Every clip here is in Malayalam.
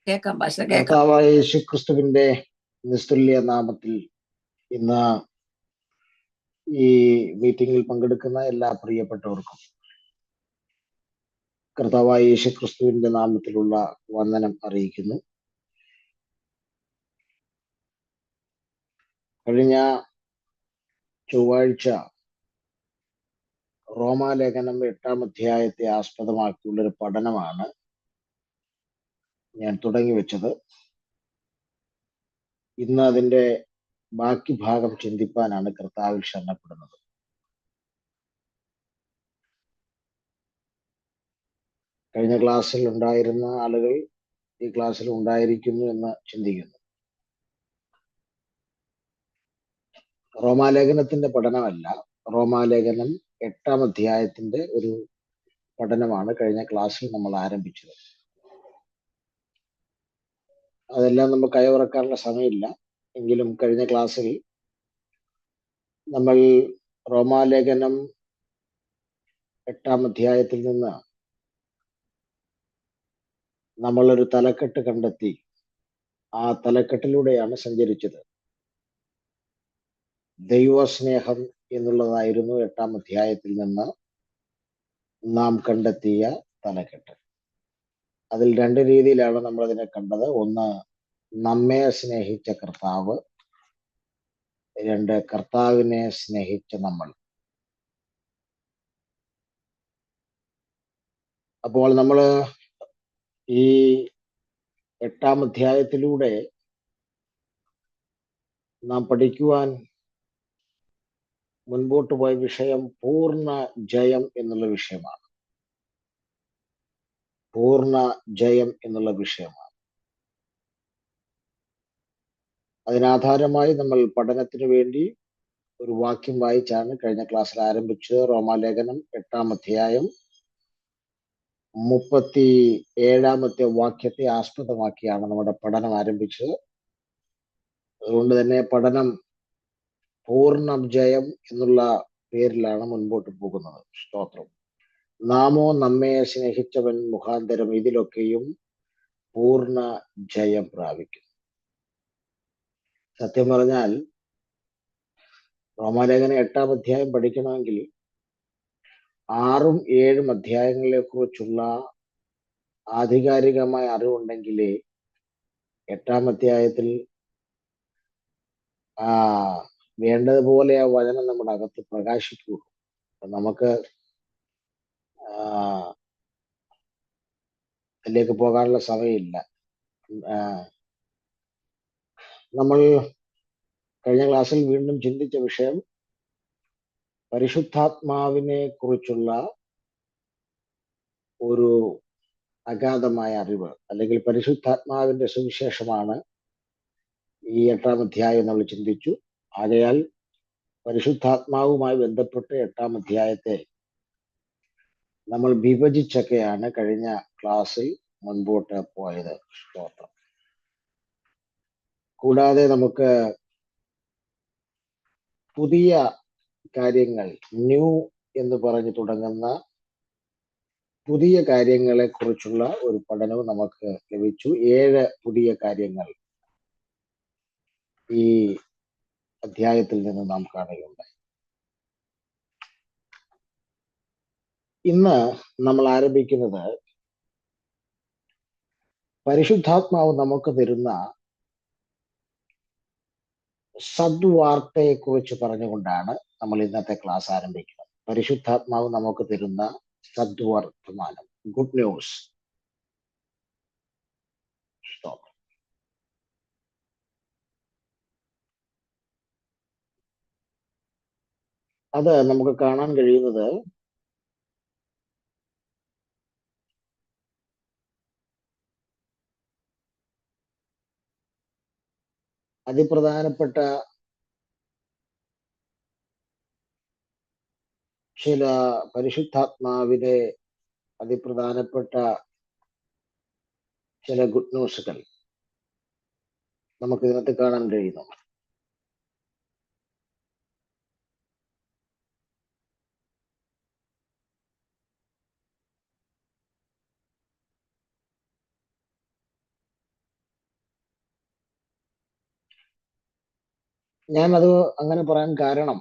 കേൾക്കാം ഭാഷ കേൾക്കാം. കർത്താവായ യേശുക്രിസ്തുവിന്റെ നിസ്തുല്യ നാമത്തിൽ ഇന്ന് ഈ മീറ്റിംഗിൽ പങ്കെടുക്കുന്ന എല്ലാ പ്രിയപ്പെട്ടവർക്കും കർത്താവായ യേശുക്രിസ്തുവിന്റെ നാമത്തിലുള്ള വന്ദനം അറിയിക്കുന്നു. കഴിഞ്ഞ ചൊവ്വാഴ്ച റോമാലേഖനം 8-ാം അധ്യായത്തെ ആസ്പദമാക്കിയുള്ളൊരു പഠനമാണ് ഞാൻ തുടങ്ങി വെച്ചത്. ഇന്ന് അതിന്റെ ബാക്കി ഭാഗം ചിന്തിപ്പാനാണ് കർത്താവിൽ ശരണപ്പെടുന്നത്. കഴിഞ്ഞ ക്ലാസ്സിൽ ഉണ്ടായിരുന്ന ആളുകൾ ഈ ക്ലാസ്സിൽ ഉണ്ടായിരിക്കുന്നു എന്ന് ചിന്തിക്കുന്നു. റോമാലേഖനത്തിന്റെ പഠനമല്ല, റോമാലേഖനം 8-ാം അധ്യായത്തിന്റെ ഒരു പഠനമാണ് കഴിഞ്ഞ ക്ലാസ്സിൽ നമ്മൾ ആരംഭിച്ചത്. അതെല്ലാം നമുക്ക് അയവിറക്കാനുള്ള സമയമില്ല. എങ്കിലും കഴിഞ്ഞ ക്ലാസ്സിൽ നമ്മൾ റോമാലേഖനം 8-ാം അധ്യായത്തിൽ നിന്ന് നമ്മളൊരു തലക്കെട്ട് കണ്ടെത്തി ആ തലക്കെട്ടിലൂടെയാണ് സഞ്ചരിച്ചത്. ദൈവസ്നേഹം എന്നുള്ളതായിരുന്നു 8-ാം അധ്യായത്തിൽ നിന്ന് നാം കണ്ടെത്തിയ തലക്കെട്ട്. അതിൽ രണ്ട് രീതിയിലാണ് നമ്മൾ അതിനെ കണ്ടത്. ഒന്ന്, നമ്മെ സ്നേഹിച്ച കർത്താവ്; രണ്ട്, കർത്താവിനെ സ്നേഹിച്ച നമ്മൾ. അപ്പോൾ നമ്മൾ ഈ 8-ാം അധ്യായത്തിലൂടെ നാം പഠിക്കുവാൻ മുൻപോട്ട് പോയ വിഷയം പൂർണ്ണ ജയം എന്നുള്ള വിഷയമാണ്. പൂർണ്ണ ജയം എന്നുള്ള വിഷയമാണ്. അതിനാധാരമായി നമ്മൾ പഠനത്തിന് വേണ്ടി ഒരു വാക്യം വായിച്ചാണ് കഴിഞ്ഞ ക്ലാസ്സിൽ ആരംഭിച്ചത്. റോമാലേഖനം 8-ാം അധ്യായം 37-ാമത്തെ വാക്യത്തെ ആസ്പദമാക്കിയാണ് നമ്മുടെ പഠനം ആരംഭിച്ചത്. അതുകൊണ്ട് തന്നെ പഠനം പൂർണ്ണ ജയം എന്നുള്ള പേരിലാണ് മുൻപോട്ട് പോകുന്നത്. സ്തോത്രം. നാമോ നമ്മെ സ്നേഹിച്ചവൻ മുഖാന്തരം ഇതിലൊക്കെയും പൂർണ്ണ ജയം പ്രാപിക്കും. സത്യം പറഞ്ഞാൽ റോമാലേഖനം 8-ാം അധ്യായം പഠിക്കണമെങ്കിൽ 6-ഉം 7-ഉം അധ്യായങ്ങളെ കുറിച്ചുള്ള ആധികാരികമായ അറിവുണ്ടെങ്കിലേ 8-ാം അധ്യായത്തിൽ വേണ്ടതുപോലെ ആ വചനം നമ്മുടെ അകത്ത് പ്രകാശിക്കുകയുള്ളൂ. നമുക്ക് അതിലേക്ക് പോകാനുള്ള സമയമില്ല. നമ്മൾ കഴിഞ്ഞ ക്ലാസ്സിൽ വീണ്ടും ചിന്തിച്ച വിഷയം പരിശുദ്ധാത്മാവിനെ കുറിച്ചുള്ള ഒരു അഗാധമായ അറിവ്, അല്ലെങ്കിൽ പരിശുദ്ധാത്മാവിന്റെ സുവിശേഷമാണ് ഈ 8-ാം അധ്യായം നമ്മൾ ചിന്തിച്ചു. ആകയാൽ പരിശുദ്ധാത്മാവുമായി ബന്ധപ്പെട്ട് 8-ാം അധ്യായത്തെ നമ്മൾ വിഭജിച്ചൊക്കെയാണ് കഴിഞ്ഞ ക്ലാസ്സിൽ മുൻപോട്ട് പോയത്. സ്തോത്രം. കൂടാതെ നമുക്ക് പുതിയ കാര്യങ്ങൾ, ന്യൂ എന്ന് പറഞ്ഞു തുടങ്ങുന്ന പുതിയ കാര്യങ്ങളെ കുറിച്ചുള്ള ഒരു പഠനവും നമുക്ക് ലഭിച്ചു. 7 പുതിയ കാര്യങ്ങൾ ഈ അധ്യായത്തിൽ നിന്ന് നാം കാണുകയുണ്ടായി. ഇന്ന് നമ്മൾ ആരംഭിക്കുന്നത് പരിശുദ്ധാത്മാവ് നമുക്ക് തരുന്ന സദ്വാർത്തയെ കുറിച്ച് പറഞ്ഞുകൊണ്ടാണ് നമ്മൾ ഇന്നത്തെ ക്ലാസ് ആരംഭിക്കുന്നത്. പരിശുദ്ധാത്മാവ് നമുക്ക് തരുന്ന സദ്വർത്തമാനം, ഗുഡ് ന്യൂസ്. അത് നമുക്ക് കാണാൻ കഴിയുന്നത് അതിപ്രധാനപ്പെട്ട ചില പരിശുദ്ധാത്മാവിലെ അതിപ്രധാനപ്പെട്ട ചില ഗുഡ് ന്യൂസുകൾ നമുക്ക് ഇതിനകത്ത് കാണാൻ കഴിയുന്നു. ഞാനത് അങ്ങനെ പറയാൻ കാരണം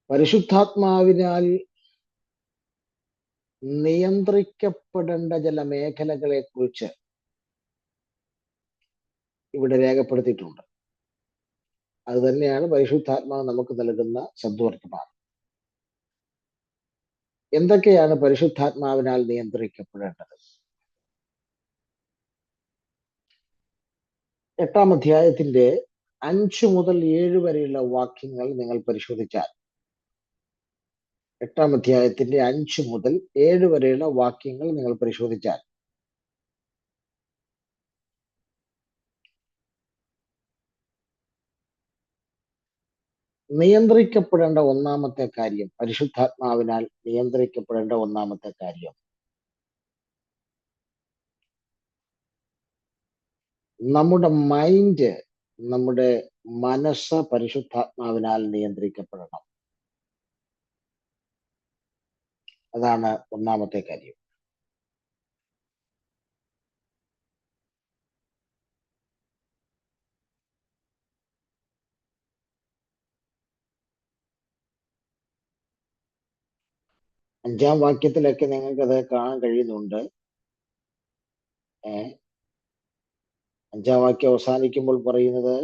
പരിശുദ്ധാത്മാവിനാൽ നിയന്ത്രിക്കപ്പെടേണ്ട ചില മേഖലകളെ കുറിച്ച് ഇവിടെ രേഖപ്പെടുത്തിയിട്ടുണ്ട്. അത് തന്നെയാണ് പരിശുദ്ധാത്മാവ് നമുക്ക് നൽകുന്ന സദ്വർത്തമാനം. എന്തൊക്കെയാണ് പരിശുദ്ധാത്മാവിനാൽ നിയന്ത്രിക്കപ്പെടേണ്ടത്? 8-ാം അധ്യായത്തിന്റെ 5 മുതൽ 7 വരെയുള്ള വാക്യങ്ങൾ നിങ്ങൾ പരിശോധിച്ചാൽ, 8-ാം അധ്യായത്തിന്റെ 5 മുതൽ 7 വരെയുള്ള വാക്യങ്ങൾ നിങ്ങൾ പരിശോധിച്ചാൽ നിയന്ത്രിക്കപ്പെടേണ്ട ഒന്നാമത്തെ കാര്യം, പരിശുദ്ധാത്മാവിനാൽ നിയന്ത്രിക്കപ്പെടേണ്ട ഒന്നാമത്തെ കാര്യം, നമ്മുടെ മൈൻഡ്, നമ്മുടെ മനസ്സ് പരിശുദ്ധാത്മാവിനാൽ നിയന്ത്രിക്കപ്പെടണം. അതാണ് ഒന്നാമത്തെ കാര്യം. അഞ്ചാം വാക്യത്തിലൊക്കെ നിങ്ങൾക്കത് കാണാൻ കഴിയുന്നുണ്ട്. അഞ്ചാം വാക്യം അവസാനിക്കുമ്പോൾ പറയുന്നത്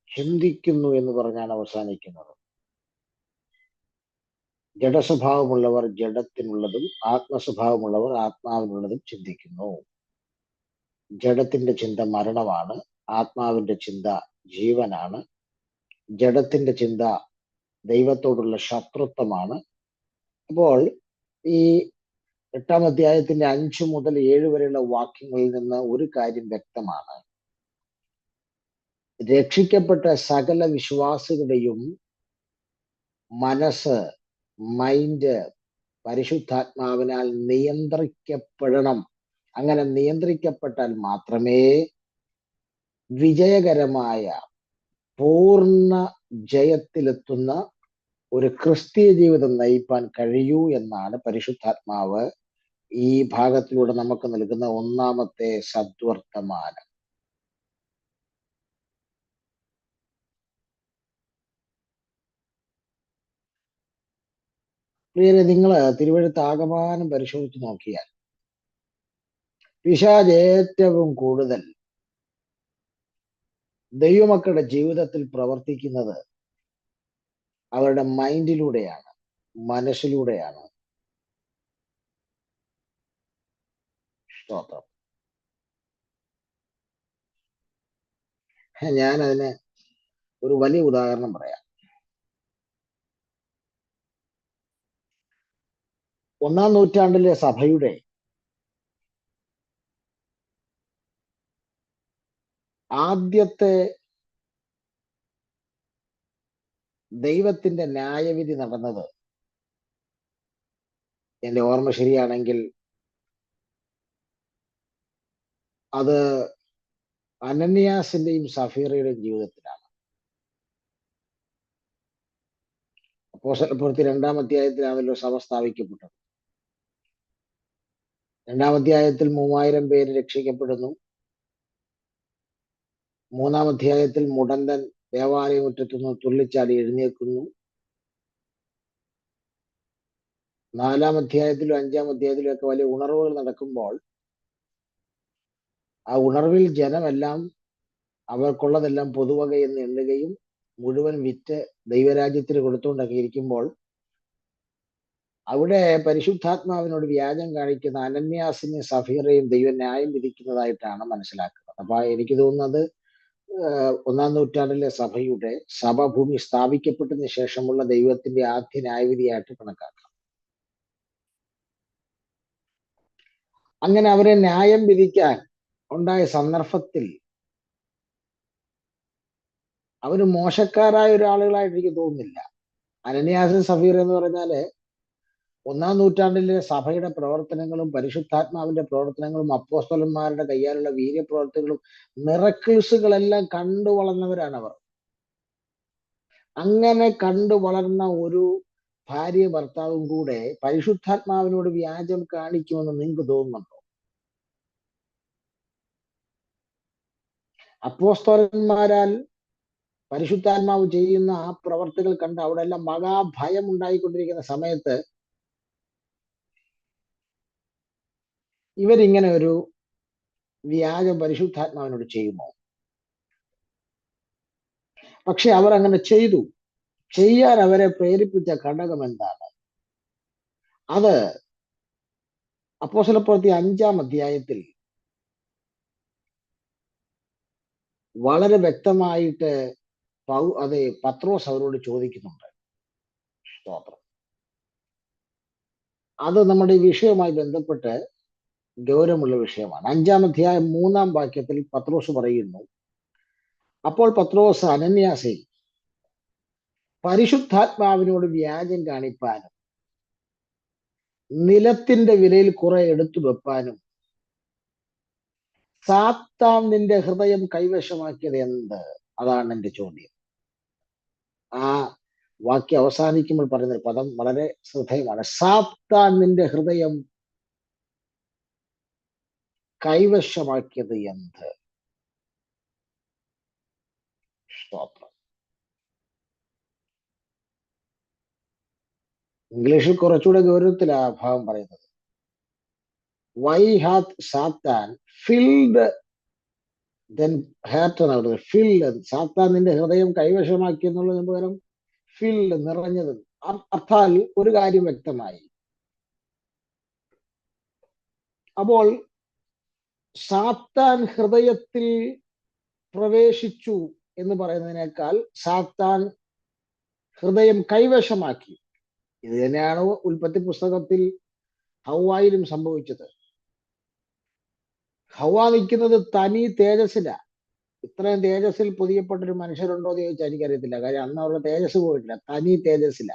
ചിന്തിക്കുന്നു എന്ന് പറഞ്ഞാണ് അവസാനിക്കുന്നത്. ജഡസ്വഭാവമുള്ളവർ ജഡത്തിനുള്ളതും ആത്മസ്വഭാവമുള്ളവർ ആത്മാവിനുള്ളതും ചിന്തിക്കുന്നു. ജഡത്തിന്റെ ചിന്ത മരണമാണ്, ആത്മാവിന്റെ ചിന്ത ജീവനാണ്. ജഡത്തിന്റെ ചിന്ത ദൈവത്തോടുള്ള ശത്രുത്വമാണ്. അപ്പോൾ ഈ 8-ാം അധ്യായത്തിന്റെ 5 മുതൽ 7 വരെയുള്ള വാക്യങ്ങളിൽ നിന്ന് ഒരു കാര്യം വ്യക്തമാണ്. രക്ഷിക്കപ്പെട്ട സകല വിശ്വാസികളുടെയും മനസ്സ്, മൈൻഡ് പരിശുദ്ധാത്മാവിനാൽ നിയന്ത്രിക്കപ്പെടണം. അങ്ങനെ നിയന്ത്രിക്കപ്പെട്ടാൽ മാത്രമേ വിജയകരമായ പൂർണ്ണ ജയത്തിലെത്തുന്ന ഒരു ക്രിസ്തീയ ജീവിതം നയിപ്പാൻ കഴിയൂ എന്നാണ് പരിശുദ്ധാത്മാവ് ഈ ഭാഗത്തിലൂടെ നമുക്ക് നൽകുന്ന ഒന്നാമത്തെ സദ്വർത്തമാനം. പ്രിയരെ, നിങ്ങൾ തിരുവഴുത്ത് ആകമാനം പരിശോധിച്ച് നോക്കിയാൽ പിശാച് ഏറ്റവും കൂടുതൽ ദൈവമക്കളുടെ ജീവിതത്തിൽ പ്രവർത്തിക്കുന്നത് അവരുടെ മൈൻഡിലൂടെയാണ്, മനസ്സിലൂടെയാണ്. സ്തോത്രം. ഞാൻ അതിന് ഒരു വലിയ ഉദാഹരണം പറയാം. 1-ാം നൂറ്റാണ്ടിലെ സഭയുടെ ആദ്യത്തെ ദൈവത്തിന്റെ ന്യായവിധി നടന്നത്, എന്റെ ഓർമ്മ ശരിയാണെങ്കിൽ, അത് അനന്യാസിന്റെയും സഫീറയുടെയും ജീവിതത്തിലാണ്. അപ്പോസ്തലപ്രവൃത്തി 2-ാം അധ്യായത്തിലാണല്ലോ സഭ സ്ഥാപിക്കപ്പെട്ടത്. 2-ാം അധ്യായത്തിൽ 3000 പേര് രക്ഷിക്കപ്പെടുന്നു. 3-ാം അധ്യായത്തിൽ മുടന്തൻ ദേവാലയമുറ്റത്തുനിന്ന് തുള്ളിച്ചാടി എഴുന്നേൽക്കുന്നു. 4-ാം അധ്യായത്തിലും 5-ാം അധ്യായത്തിലും ഒക്കെ വലിയ ഉണർവുകൾ നടക്കുമ്പോൾ ആ ഉണർവിൽ ജനമെല്ലാം അവർക്കുള്ളതെല്ലാം പൊതുവക എന്ന് എണ്ണുകയും മുഴുവൻ വിറ്റ് ദൈവരാജ്യത്തിന് കൊടുത്തുകൊണ്ടൊക്കെ ഇരിക്കുമ്പോൾ അവിടെ പരിശുദ്ധാത്മാവിനോട് വ്യാജം കാണിക്കുന്ന അനന്യാസിനെയും സഫീറയും ദൈവം ന്യായം വിധിക്കുന്നതായിട്ടാണ് മനസ്സിലാക്കുന്നത്. അപ്പൊ എനിക്ക് തോന്നുന്നത് 1-ാം നൂറ്റാണ്ടിലെ സഭയുടെ സഭഭൂമി സ്ഥാപിക്കപ്പെട്ടതിന് ശേഷമുള്ള ദൈവത്തിന്റെ ആദ്യ ന്യായവിധിയായിട്ട് കണക്കാക്കാം. അങ്ങനെ അവരെ ന്യായം വിധിക്കാൻ ഉണ്ടായ സന്ദർഭത്തിൽ അവര് മോശക്കാരായ ഒരാളുകളായിട്ട് എനിക്ക് തോന്നുന്നില്ല. അനന്യാസും സഫീർ എന്ന് പറഞ്ഞാല് 1-ാം നൂറ്റാണ്ടിലെ സഭയുടെ പ്രവർത്തനങ്ങളും പരിശുദ്ധാത്മാവിന്റെ പ്രവർത്തനങ്ങളും അപ്പോസ്തലന്മാരുടെ കയ്യാലുള്ള വീര്യപ്രവർത്തികളും മിറക്കിൾസുകളെല്ലാം കണ്ടു വളർന്നവരാണ് അവർ. അങ്ങനെ കണ്ടു വളർന്ന ഒരു ഭാര്യ ഭർത്താവും കൂടെ പരിശുദ്ധാത്മാവിനോട് വ്യാജം കാണിക്കുമെന്ന് നിങ്ങൾക്ക് തോന്നുന്നുണ്ടോ? അപ്പോസ്തലന്മാരാൽ പരിശുദ്ധാത്മാവ് ചെയ്യുന്ന ആ പ്രവർത്തികൾ കണ്ട് അവിടെ എല്ലാം മഹാഭയം ഉണ്ടായിക്കൊണ്ടിരിക്കുന്ന സമയത്ത് ഇവരിങ്ങനെ ഒരു വ്യാജം പരിശുദ്ധാത്മാവിനോട് ചെയ്യുമോ? പക്ഷെ അവർ അങ്ങനെ ചെയ്തു. ചെയ്യാൻ അവരെ പ്രേരിപ്പിച്ച ഘടകം എന്താണ്? അത് അപ്പോസ്തലപ്രവൃത്തി 5-ാം അധ്യായത്തിൽ വളരെ വ്യക്തമായിട്ട് പത്രോസ് അവരോട് ചോദിക്കുന്നുണ്ട്. സ്തോത്രം. അത് നമ്മുടെ ഈ വിഷയവുമായി ബന്ധപ്പെട്ട് ഗൗരവമുള്ള വിഷയമാണ്. 5-ാം അധ്യായം 3-ാം വാക്യത്തിൽ പത്രോസ് പറയുന്നു, അപ്പോൾ പത്രോസ് അനന്യാസേ, പരിശുദ്ധാത്മാവിനോട് വ്യാജം കാണിപ്പാനും നിലത്തിന്റെ വിലയിൽ കുറെ എടുത്തു വെപ്പാനും സാത്താൻ നിന്റെ ഹൃദയം കൈവശമാക്കിയത് എന്ത്? അതാണ് എന്റെ ചോദ്യം. ആ വാക്യം അവസാനിക്കുമ്പോൾ പറയുന്ന പദം വളരെ ശ്രദ്ധേയമാണ്. സാത്താൻ നിന്റെ ഹൃദയം കൈവശമാക്കിയത് എന്ത്? സ്തോത്രം. ഇംഗ്ലീഷിൽ കുറച്ചുകൂടെ ഗൗരവത്തിൽ ആ ഭാഗം പറയുന്നത്, വൈ ഹാത്ത് സാത്താൻ ഫിൽഡ് ദെൻ ഹാറ്റ് എന്നാണ്. ഫിൽഡ്, സാത്താൻ നിന്റെ ഹൃദയം കൈവശമാക്കി എന്നുള്ളതിന് പകരം ഫിൽഡ്, നിറഞ്ഞത്. അർത്ഥാൽ ഒരു കാര്യം വ്യക്തമായി. അപ്പോൾ സാത്താൻ ഹൃദയത്തിൽ പ്രവേശിച്ചു എന്ന് പറയുന്നതിനേക്കാൾ സാത്താൻ ഹൃദയം കൈവശമാക്കി. ഇത് തന്നെയാണ് ഉൽപ്പത്തി പുസ്തകത്തിൽ ഹവ്വായിലും സംഭവിച്ചത്. ഹവ്വ നിൽക്കുന്നത് തനി തേജസ്സില. ഇത്രയും തേജസ്സിൽ പൊതിയപ്പെട്ടൊരു മനുഷ്യരുണ്ടോ എന്ന് ചോദിച്ചാൽ എനിക്കറിയത്തില്ല. കാര്യം അന്ന് അവരുടെ തേജസ് പോയിട്ടില്ല. തനി തേജസ്സില.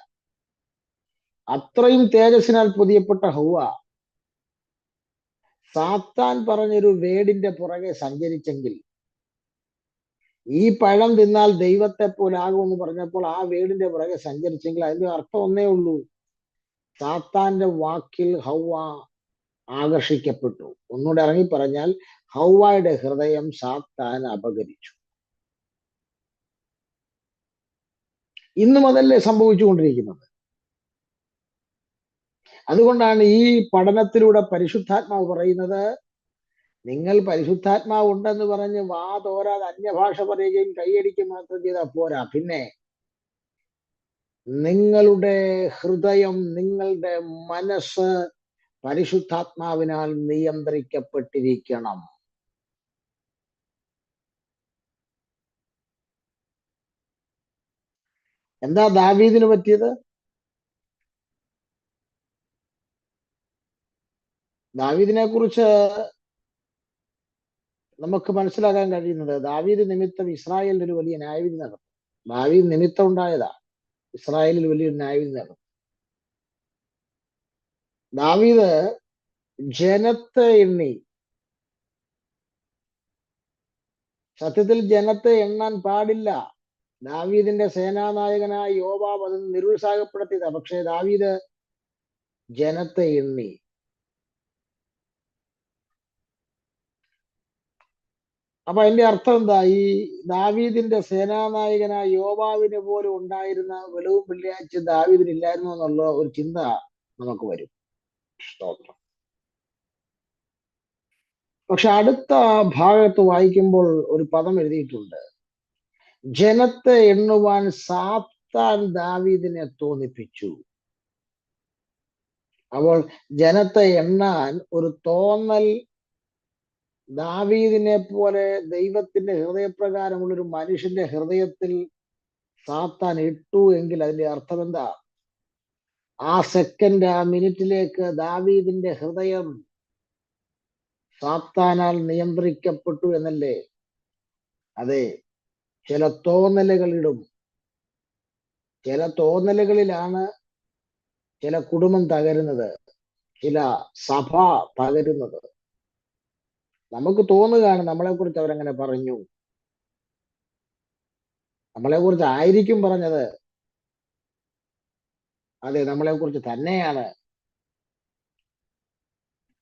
അത്രയും തേജസ്സിനാൽ പൊതിയപ്പെട്ട ഹവ്വ സാത്താൻ പറഞ്ഞൊരു വേടിന്റെ പുറകെ സഞ്ചരിച്ചെങ്കിൽ, ഈ പഴം തിന്നാൽ ദൈവത്തെ പോലാകുമെന്ന് പറഞ്ഞപ്പോൾ ആ വേടിന്റെ പുറകെ സഞ്ചരിച്ചെങ്കിൽ അതിന്റെ അർത്ഥം ഒന്നേ ഉള്ളൂ, സാത്താന്റെ വാക്കിൽ ഹവ്വ ആകർഷിക്കപ്പെട്ടു. ഒന്നുകൂടെ ഇറങ്ങി പറഞ്ഞാൽ ഹവ്വയുടെ ഹൃദയം സാത്താൻ അപഹരിച്ചു. ഇന്നും അതല്ലേ സംഭവിച്ചുകൊണ്ടിരിക്കുന്നത്. അതുകൊണ്ടാണ് ഈ പഠനത്തിലൂടെ പരിശുദ്ധാത്മാവ് പറയുന്നത്, നിങ്ങൾ പരിശുദ്ധാത്മാവ് ഉണ്ടെന്ന് പറഞ്ഞ് വാ തോരാതെ അന്യഭാഷ പറയുകയും കൈയടിക്കുക മാത്രം ചെയ്താൽ പോരാ. പിന്നെ നിങ്ങളുടെ ഹൃദയം, നിങ്ങളുടെ മനസ്സ് പരിശുദ്ധാത്മാവിനാൽ നിയന്ത്രിക്കപ്പെട്ടിരിക്കണം. എന്താ ദാവീദിന് പറ്റിയത്? ദാവീദിനെ കുറിച്ച് നമുക്ക് മനസ്സിലാക്കാൻ കഴിയുന്നത്, ദാവീദ് നിമിത്തം ഇസ്രായേലിൽ ഒരു വലിയ ന്യായവിധി നടന്നു. ദാവീദ് നിമിത്തം ഉണ്ടായതാ ഇസ്രായേലിൽ വലിയൊരു ന്യായവിധി നടന്നു. ദാവീദ് ജനത്തെ എണ്ണി. സത്യത്തിൽ ജനത്തെ എണ്ണാൻ പാടില്ല. ദാവീദിന്റെ സേനാനായകനായ യോവാബ് അത് നിരുത്സാഹപ്പെടുത്തിയതാ. പക്ഷേ ദാവീദ് ജനത്തെ എണ്ണി. അപ്പൊ അതിന്റെ അർത്ഥം എന്താ? ഈ ദാവീദിന്റെ സേനാനായകനായ യോവാബിന് പോലും ഉണ്ടായിരുന്ന വെളിവും വെള്ളിയാഴ്ച ദാവീദിന് ഇല്ലായിരുന്നു എന്നുള്ള ഒരു ചിന്ത നമുക്ക് വരും. സ്തോത്രം. പക്ഷെ അടുത്ത ഭാഗത്ത് വായിക്കുമ്പോൾ ഒരു പദം എഴുതിയിട്ടുണ്ട്, ജനത്തെ എണ്ണുവാൻ സാത്താൻ ദാവീദിനെ തോന്നിപ്പിച്ചു. അപ്പോൾ ജനത്തെ എണ്ണാൻ ഒരു തോന്നൽ ദാവീദിനെ പോലെ ദൈവത്തിന്റെ ഹൃദയപ്രകാരമുള്ള ഒരു മനുഷ്യന്റെ ഹൃദയത്തിൽ സാത്താൻ ഇട്ടു എങ്കിൽ അതിന്റെ അർത്ഥം എന്താ? ആ സെക്കൻഡ്, ആ മിനിറ്റിലേക്ക് ദാവീദിന്റെ ഹൃദയം സാത്താനാൽ നിയന്ത്രിക്കപ്പെട്ടു എന്നല്ലേ? അതെ, ചില തോന്നലുകളിടും. ചില തോന്നലുകളിലാണ് ചില കുടുംബം തകരുന്നത്, ചില സഭ തകരുന്നത്. നമുക്ക് തോന്നുകയാണ് നമ്മളെ കുറിച്ച് അവരങ്ങനെ പറഞ്ഞു, നമ്മളെ കുറിച്ച് ആയിരിക്കും പറഞ്ഞത്. അതെ, നമ്മളെ കുറിച്ച് തന്നെയാണ്.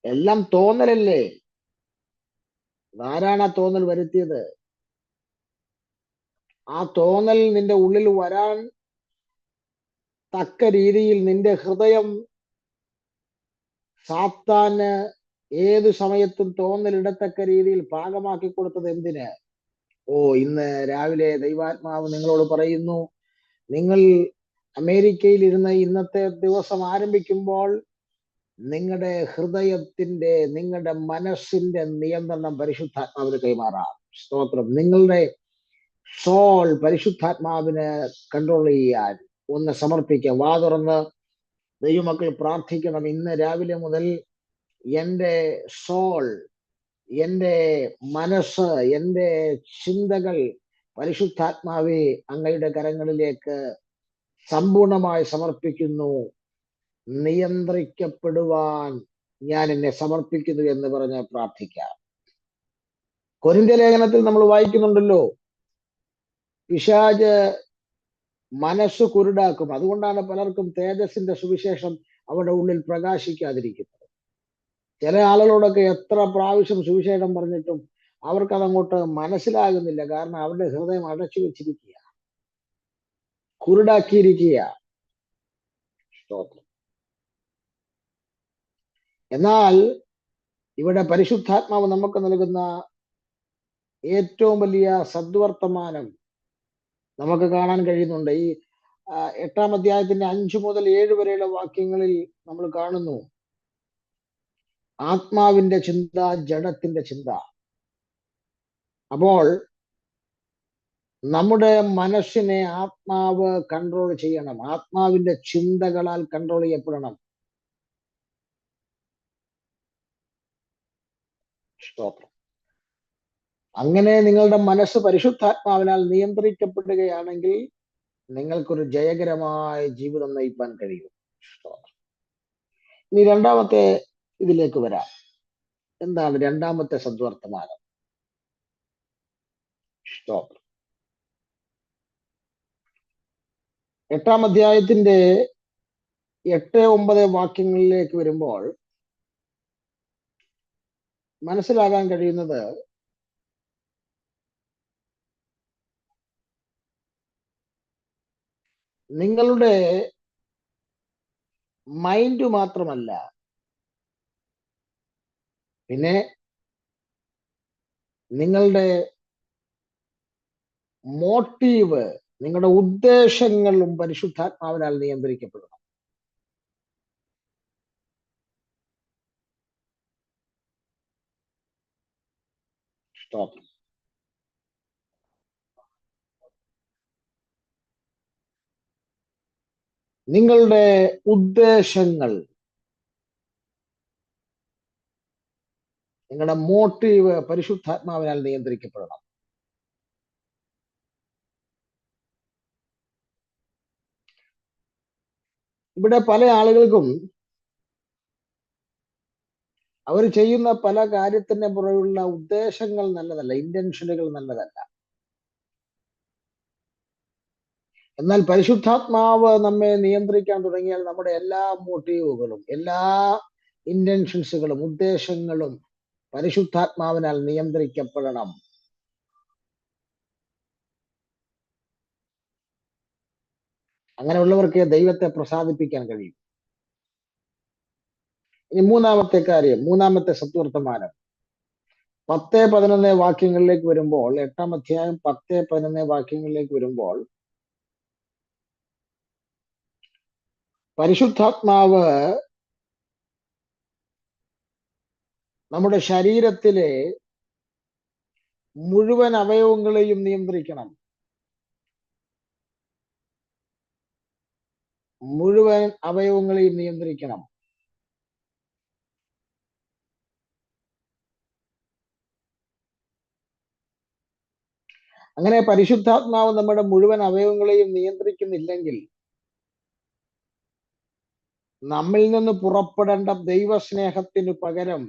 എല്ലാം തോന്നലല്ലേ? ആരാണ് ആ തോന്നൽ വരുത്തിയത്? ആ തോന്നൽ നിന്റെ ഉള്ളിൽ വരാൻ തക്ക രീതിയിൽ നിന്റെ ഹൃദയം സാത്താന് ഏതു സമയത്തും തോന്നലിടത്തക്ക രീതിയിൽ പാകമാക്കി കൊടുത്തത് എന്തിന്? ഇന്ന് രാവിലെ ദൈവാത്മാവ് നിങ്ങളോട് പറയുന്നു, നിങ്ങൾ അമേരിക്കയിൽ ഇരുന്ന് ഇന്നത്തെ ദിവസം ആരംഭിക്കുമ്പോൾ നിങ്ങളുടെ ഹൃദയത്തിന്റെ, നിങ്ങളുടെ മനസ്സിന്റെ നിയന്ത്രണം പരിശുദ്ധാത്മാവിന് കൈമാറാം. സ്തോത്രം. നിങ്ങളുടെ സോൾ പരിശുദ്ധാത്മാവിന് കൺട്രോൾ ചെയ്യാൻ ഒന്ന് സമർപ്പിക്കുക. വാ തുറന്ന് ദൈവമക്കൾ പ്രാർത്ഥിക്കണം. ഇന്ന് രാവിലെ മുതൽ എൻ്റെ സോൾ, എൻ്റെ മനസ്സ്, എൻ്റെ ചിന്തകൾ പരിശുദ്ധാത്മാവെ അങ്ങയുടെ കരങ്ങളിലേക്ക് സമ്പൂർണമായി സമർപ്പിക്കുന്നു. നിയന്ത്രിക്കപ്പെടുവാൻ ഞാൻ എന്നെ സമർപ്പിക്കുന്നു എന്ന് പറഞ്ഞ് പ്രാർത്ഥിക്കാം. കൊരിന്ത്യ ലേഖനത്തിൽ നമ്മൾ വായിക്കുന്നുണ്ടല്ലോ, പിശാച് മനസ്സ് കുരുടാക്കും. അതുകൊണ്ടാണ് പലർക്കും തേജസ്സിന്റെ സുവിശേഷം അവരുടെ ഉള്ളിൽ പ്രകാശിക്കാതിരിക്കുന്നത്. ചില ആളുകളോടൊക്കെ എത്ര പ്രാവശ്യം സുവിശേഷം പറഞ്ഞിട്ടും അവർക്കതങ്ങോട്ട് മനസ്സിലാകുന്നില്ല. കാരണം അവരുടെ ഹൃദയം അടച്ചു വെച്ചിരിക്കുക, കുരുടാക്കിയിരിക്കുക. സ്തോത്രം. എന്നാൽ ഇവിടെ പരിശുദ്ധാത്മാവ് നമുക്ക് നൽകുന്ന ഏറ്റവും വലിയ സദ്വർത്തമാനം നമുക്ക് കാണാൻ കഴിയുന്നുണ്ട്. ഈ 8-ാം അധ്യായത്തിന്റെ 5 മുതൽ 7 വരെയുള്ള വാക്യങ്ങളിൽ നമ്മൾ കാണുന്നു, ആത്മാവിന്റെ ചിന്ത, ജഡത്തിന്റെ ചിന്ത. അപ്പോൾ നമ്മുടെ മനസ്സിനെ ആത്മാവ് കൺട്രോൾ ചെയ്യണം. ആത്മാവിന്റെ ചിന്തകളാൽ കൺട്രോൾ ചെയ്യപ്പെടണം. സ്തോത്രം. അങ്ങനെ നിങ്ങളുടെ മനസ്സ് പരിശുദ്ധാത്മാവിനാൽ നിയന്ത്രിക്കപ്പെടുകയാണെങ്കിൽ നിങ്ങൾക്കൊരു ജയകരമായ ജീവിതം നയിപ്പാൻ കഴിയും. ഇനി രണ്ടാമത്തെ ഇതിലേക്ക് വരാം. എന്താണ് രണ്ടാമത്തെ സദ്വർത്തമാനം? സ്തോത്രം. 8-ാം അധ്യായത്തിന്റെ 8-9 വാക്യങ്ങളിലേക്ക് വരുമ്പോൾ മനസ്സിലാകാൻ കഴിയുന്നത്, നിങ്ങളുടെ മൈൻഡ് മാത്രമല്ല, പിന്നെ നിങ്ങളുടെ മോട്ടീവ്, നിങ്ങളുടെ ഉദ്ദേശങ്ങളും പരിശുദ്ധാത്മാവിനാൽ നിയന്ത്രിക്കപ്പെടണം. സ്തോത്രം. നിങ്ങളുടെ ഉദ്ദേശങ്ങൾ, നിങ്ങളുടെ മോട്ടീവ് പരിശുദ്ധാത്മാവിനാൽ നിയന്ത്രിക്കപ്പെടണം. ഇവിടെ പല ആളുകൾക്കും അവർ ചെയ്യുന്ന പല കാര്യത്തിന് പുറകുള്ള ഉദ്ദേശങ്ങൾ നല്ലതല്ല, ഇന്റൻഷനുകൾ നല്ലതല്ല. എന്നാൽ പരിശുദ്ധാത്മാവ് നമ്മെ നിയന്ത്രിക്കാൻ തുടങ്ങിയാൽ നമ്മുടെ എല്ലാ മോട്ടീവുകളും, എല്ലാ ഇന്റൻഷൻസുകളും, ഉദ്ദേശങ്ങളും പരിശുദ്ധാത്മാവിനാൽ നിയന്ത്രിക്കപ്പെടണം. അങ്ങനെയുള്ളവർക്ക് ദൈവത്തെ പ്രസാദിപ്പിക്കാൻ കഴിയും. ഇനി മൂന്നാമത്തെ കാര്യം, മൂന്നാമത്തെ സദ്വർത്തമാനം 10-11 വാക്യങ്ങളിലേക്ക് വരുമ്പോൾ, 8-ാം അധ്യായം 10-11 വാക്യങ്ങളിലേക്ക് വരുമ്പോൾ, പരിശുദ്ധാത്മാവ് നമ്മുടെ ശരീരത്തിലെ മുഴുവൻ അവയവങ്ങളെയും നിയന്ത്രിക്കണം. മുഴുവൻ അവയവങ്ങളെയും നിയന്ത്രിക്കണം. അങ്ങനെ പരിശുദ്ധാത്മാവ് നമ്മുടെ മുഴുവൻ അവയവങ്ങളെയും നിയന്ത്രിക്കുന്നില്ലെങ്കിൽ നമ്മിൽ നിന്ന് പുറപ്പെടേണ്ട ദൈവസ്നേഹത്തിന് പകരം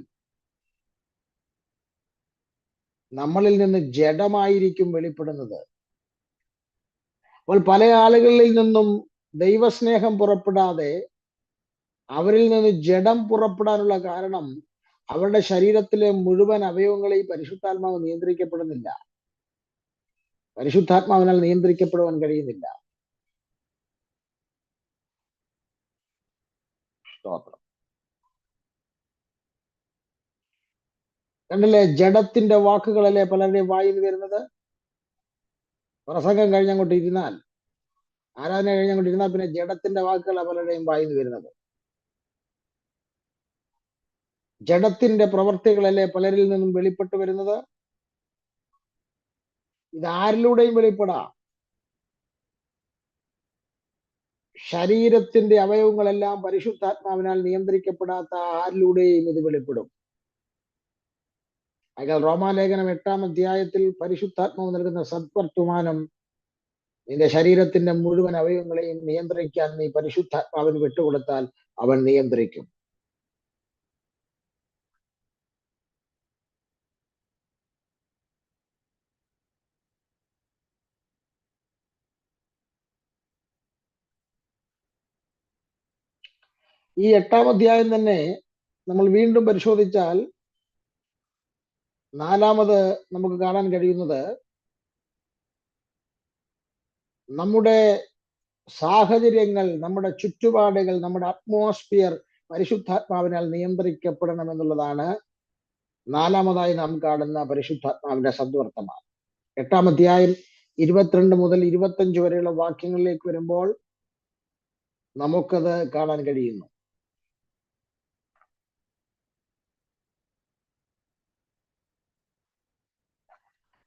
നമ്മളിൽ നിന്ന് ജഡമായിരിക്കും വെളിപ്പെടുന്നത്. അപ്പോൾ പല ആളുകളിൽ നിന്നും ദൈവസ്നേഹം പുറപ്പെടാതെ അവരിൽ നിന്ന് ജഡം പുറപ്പെടാനുള്ള കാരണം അവരുടെ ശരീരത്തിലെ മുഴുവൻ അവയവങ്ങളെയും പരിശുദ്ധാത്മാവ് നിയന്ത്രിക്കപ്പെടുന്നില്ല. പരിശുദ്ധാത്മാവിനാൽ നിയന്ത്രിക്കപ്പെടുവാൻ കഴിയുന്നില്ല. സ്തോത്രം. കണ്ടില്ലേ, ജഡത്തിന്റെ വാക്കുകളല്ലേ പലരുടെയും വായിൽ വരുന്നത്. പ്രസംഗം കഴിഞ്ഞങ്ങോട്ട് ഇരുന്നാൽ, ആരാധന കഴിഞ്ഞങ്ങോട്ട് ഇരുന്നാൽ പിന്നെ ജഡത്തിന്റെ വാക്കുകളാണ് പലരുടെയും വായിൽ വരുന്നത്. ജഡത്തിന്റെ പ്രവർത്തികളല്ലേ പലരിൽ നിന്നും വെളിപ്പെട്ടു വരുന്നത്. ഇത് ആരിലൂടെയും വെളിപ്പെടാം. ശരീരത്തിന്റെ അവയവങ്ങളെല്ലാം പരിശുദ്ധാത്മാവിനാൽ നിയന്ത്രിക്കപ്പെടാത്ത ആരിലൂടെയും ഇത് വെളിപ്പെടും. അയാൾ റോമാലേഖനം 8-ാം അധ്യായത്തിൽ പരിശുദ്ധാത്മാവ് നൽകുന്ന സദ്വർത്തമാനം, നിന്റെ ശരീരത്തിന്റെ മുഴുവൻ അവയവങ്ങളെയും നിയന്ത്രിക്കാൻ നീ പരിശുദ്ധാത്മാവിന് വിട്ടുകൊടുത്താൽ അവൻ നിയന്ത്രിക്കും. ഈ 8-ാം അധ്യായം തന്നെ നമ്മൾ വീണ്ടും പരിശോധിച്ചാൽ 4-മത് നമുക്ക് കാണാൻ കഴിയുന്നത്, നമ്മുടെ സാഹചര്യങ്ങൾ, നമ്മുടെ ചുറ്റുപാടുകൾ, നമ്മുടെ അറ്റ്മോസ്ഫിയർ പരിശുദ്ധാത്മാവിനാൽ നിയന്ത്രിക്കപ്പെടണം എന്നുള്ളതാണ് 4-മതായി നാം കാണുന്ന പരിശുദ്ധാത്മാവിന്റെ സദ്വർത്തമാനം. 8-ാം അധ്യായം 22 മുതൽ 25 വരെയുള്ള വാക്യങ്ങളിലേക്ക് വരുമ്പോൾ നമുക്കത് കാണാൻ കഴിയുന്നു.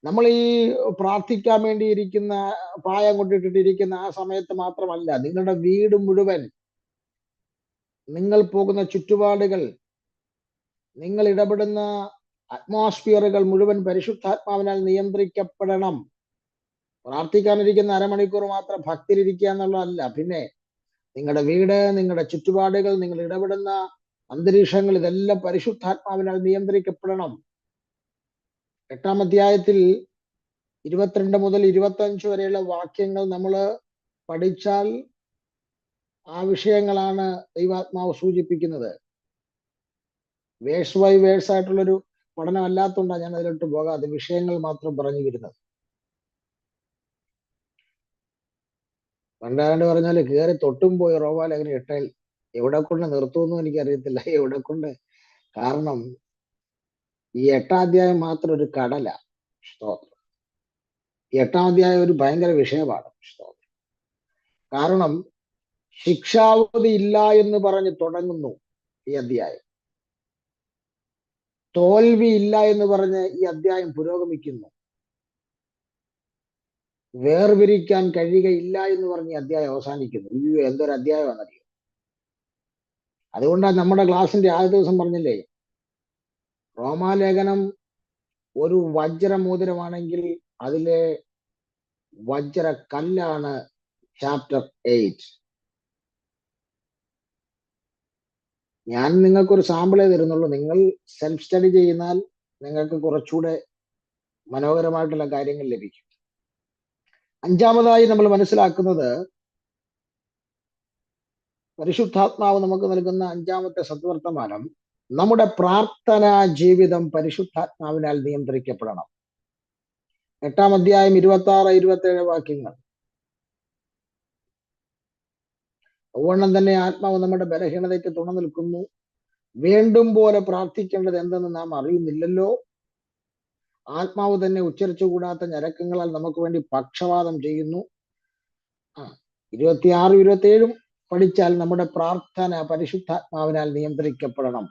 നമ്മൾ ഈ പ്രാർത്ഥിക്കാൻ വേണ്ടി ഇരിക്കുന്ന, പായം കൊണ്ടിട്ടിരിക്കുന്ന ആ സമയത്ത് മാത്രമല്ല, നിങ്ങളുടെ വീട് മുഴുവൻ, നിങ്ങൾ പോകുന്ന ചുറ്റുപാടുകൾ, നിങ്ങൾ ഇടപെടുന്ന അറ്റ്മോസ്ഫിയറുകൾ മുഴുവൻ പരിശുദ്ധാത്മാവിനാൽ നിയന്ത്രിക്കപ്പെടണം. പ്രാർത്ഥിക്കാനിരിക്കുന്ന അരമണിക്കൂർ മാത്രം ഭക്തിയിലിരിക്കുക എന്നുള്ളതല്ല. പിന്നെ നിങ്ങളുടെ വീട്, നിങ്ങളുടെ ചുറ്റുപാടുകൾ, നിങ്ങൾ ഇടപെടുന്ന അന്തരീക്ഷങ്ങൾ, ഇതെല്ലാം പരിശുദ്ധാത്മാവിനാൽ നിയന്ത്രിക്കപ്പെടണം. 8-ാം അധ്യായത്തിൽ 22 മുതൽ 25 വരെയുള്ള വാക്യങ്ങൾ നമ്മൾ പഠിച്ചാൽ ആ വിഷയങ്ങളാണ് ദൈവാത്മാവ് സൂചിപ്പിക്കുന്നത്. വേഴ്സ് ബൈ വേഴ്സ് ആയിട്ടുള്ളൊരു പഠനം അല്ലാത്തതുകൊണ്ടാണ് ഞാൻ അതിലോട്ട് പോകാതെ വിഷയങ്ങൾ മാത്രം പറഞ്ഞു വരുന്നത്. പണ്ടാണ്ട് പറഞ്ഞാല് കയറി തൊട്ടും പോയി റോമാലേഖനം 8-ൽ എവിടെ കൊണ്ട് നിർത്തുമെന്നും എനിക്കറിയത്തില്ല, എവിടെ കൊണ്ട്. കാരണം ഈ 8-ാം അധ്യായം മാത്രം ഒരു കടല. സ്തോത്രം. 8-ാം അധ്യായം ഒരു ഭയങ്കര വിഷയമാണ്. സ്തോത്രം. കാരണം ശിക്ഷാവധി ഇല്ല എന്ന് പറഞ്ഞ് തുടങ്ങുന്നു ഈ അധ്യായം. തോൽവി ഇല്ല എന്ന് പറഞ്ഞ് ഈ അധ്യായം പുരോഗമിക്കുന്നു. വേർപിരിക്കാൻ കഴിയുകയില്ല എന്ന് പറഞ്ഞ് ഈ അധ്യായം അവസാനിക്കുന്നു. അയ്യോ, എന്തൊരു അധ്യായമാണെന്നറിയോ. അതുകൊണ്ടാണ് നമ്മുടെ ക്ലാസിന്റെ ആദ്യ ദിവസം പറഞ്ഞില്ലേ, റോമാലേഖനം ഒരു വജ്രമോതിരമാണെങ്കിൽ അതിലെ വജ്ര കല്ലാണ് ചാപ്റ്റർ 8. ഞാൻ നിങ്ങൾക്കൊരു സാമ്പിളേ തരുന്നുള്ളൂ. നിങ്ങൾ സെൽഫ് സ്റ്റഡി ചെയ്യുന്നാൽ നിങ്ങൾക്ക് കുറച്ചുകൂടെ മനോഹരമായിട്ടുള്ള കാര്യങ്ങൾ ലഭിക്കും. 5-മതായി നമ്മൾ മനസ്സിലാക്കുന്നത്, പരിശുദ്ധാത്മാവ് നമുക്ക് നൽകുന്ന 5-മത്തെ സദ്വർത്തമാനം, നമ്മുടെ പ്രാർത്ഥനാ ജീവിതം പരിശുദ്ധാത്മാവിനാൽ നിയന്ത്രിക്കപ്പെടണം. 8-ാം അധ്യായം 26-27 വാക്യങ്ങൾ. അതുകൊണ്ടും തന്നെ ആത്മാവ് നമ്മുടെ ബലഹീനതയ്ക്ക് തുണ നിൽക്കുന്നു. വേണ്ടും പോലെ പ്രാർത്ഥിക്കേണ്ടത് എന്തെന്ന് നാം അറിയുന്നില്ലല്ലോ. ആത്മാവ് തന്നെ ഉച്ചരിച്ചുകൂടാത്ത ഞരക്കങ്ങളാൽ നമുക്ക് വേണ്ടി പക്ഷവാദം ചെയ്യുന്നു. 26-27 പഠിച്ചാൽ നമ്മുടെ പ്രാർത്ഥന പരിശുദ്ധാത്മാവിനാൽ നിയന്ത്രിക്കപ്പെടണം.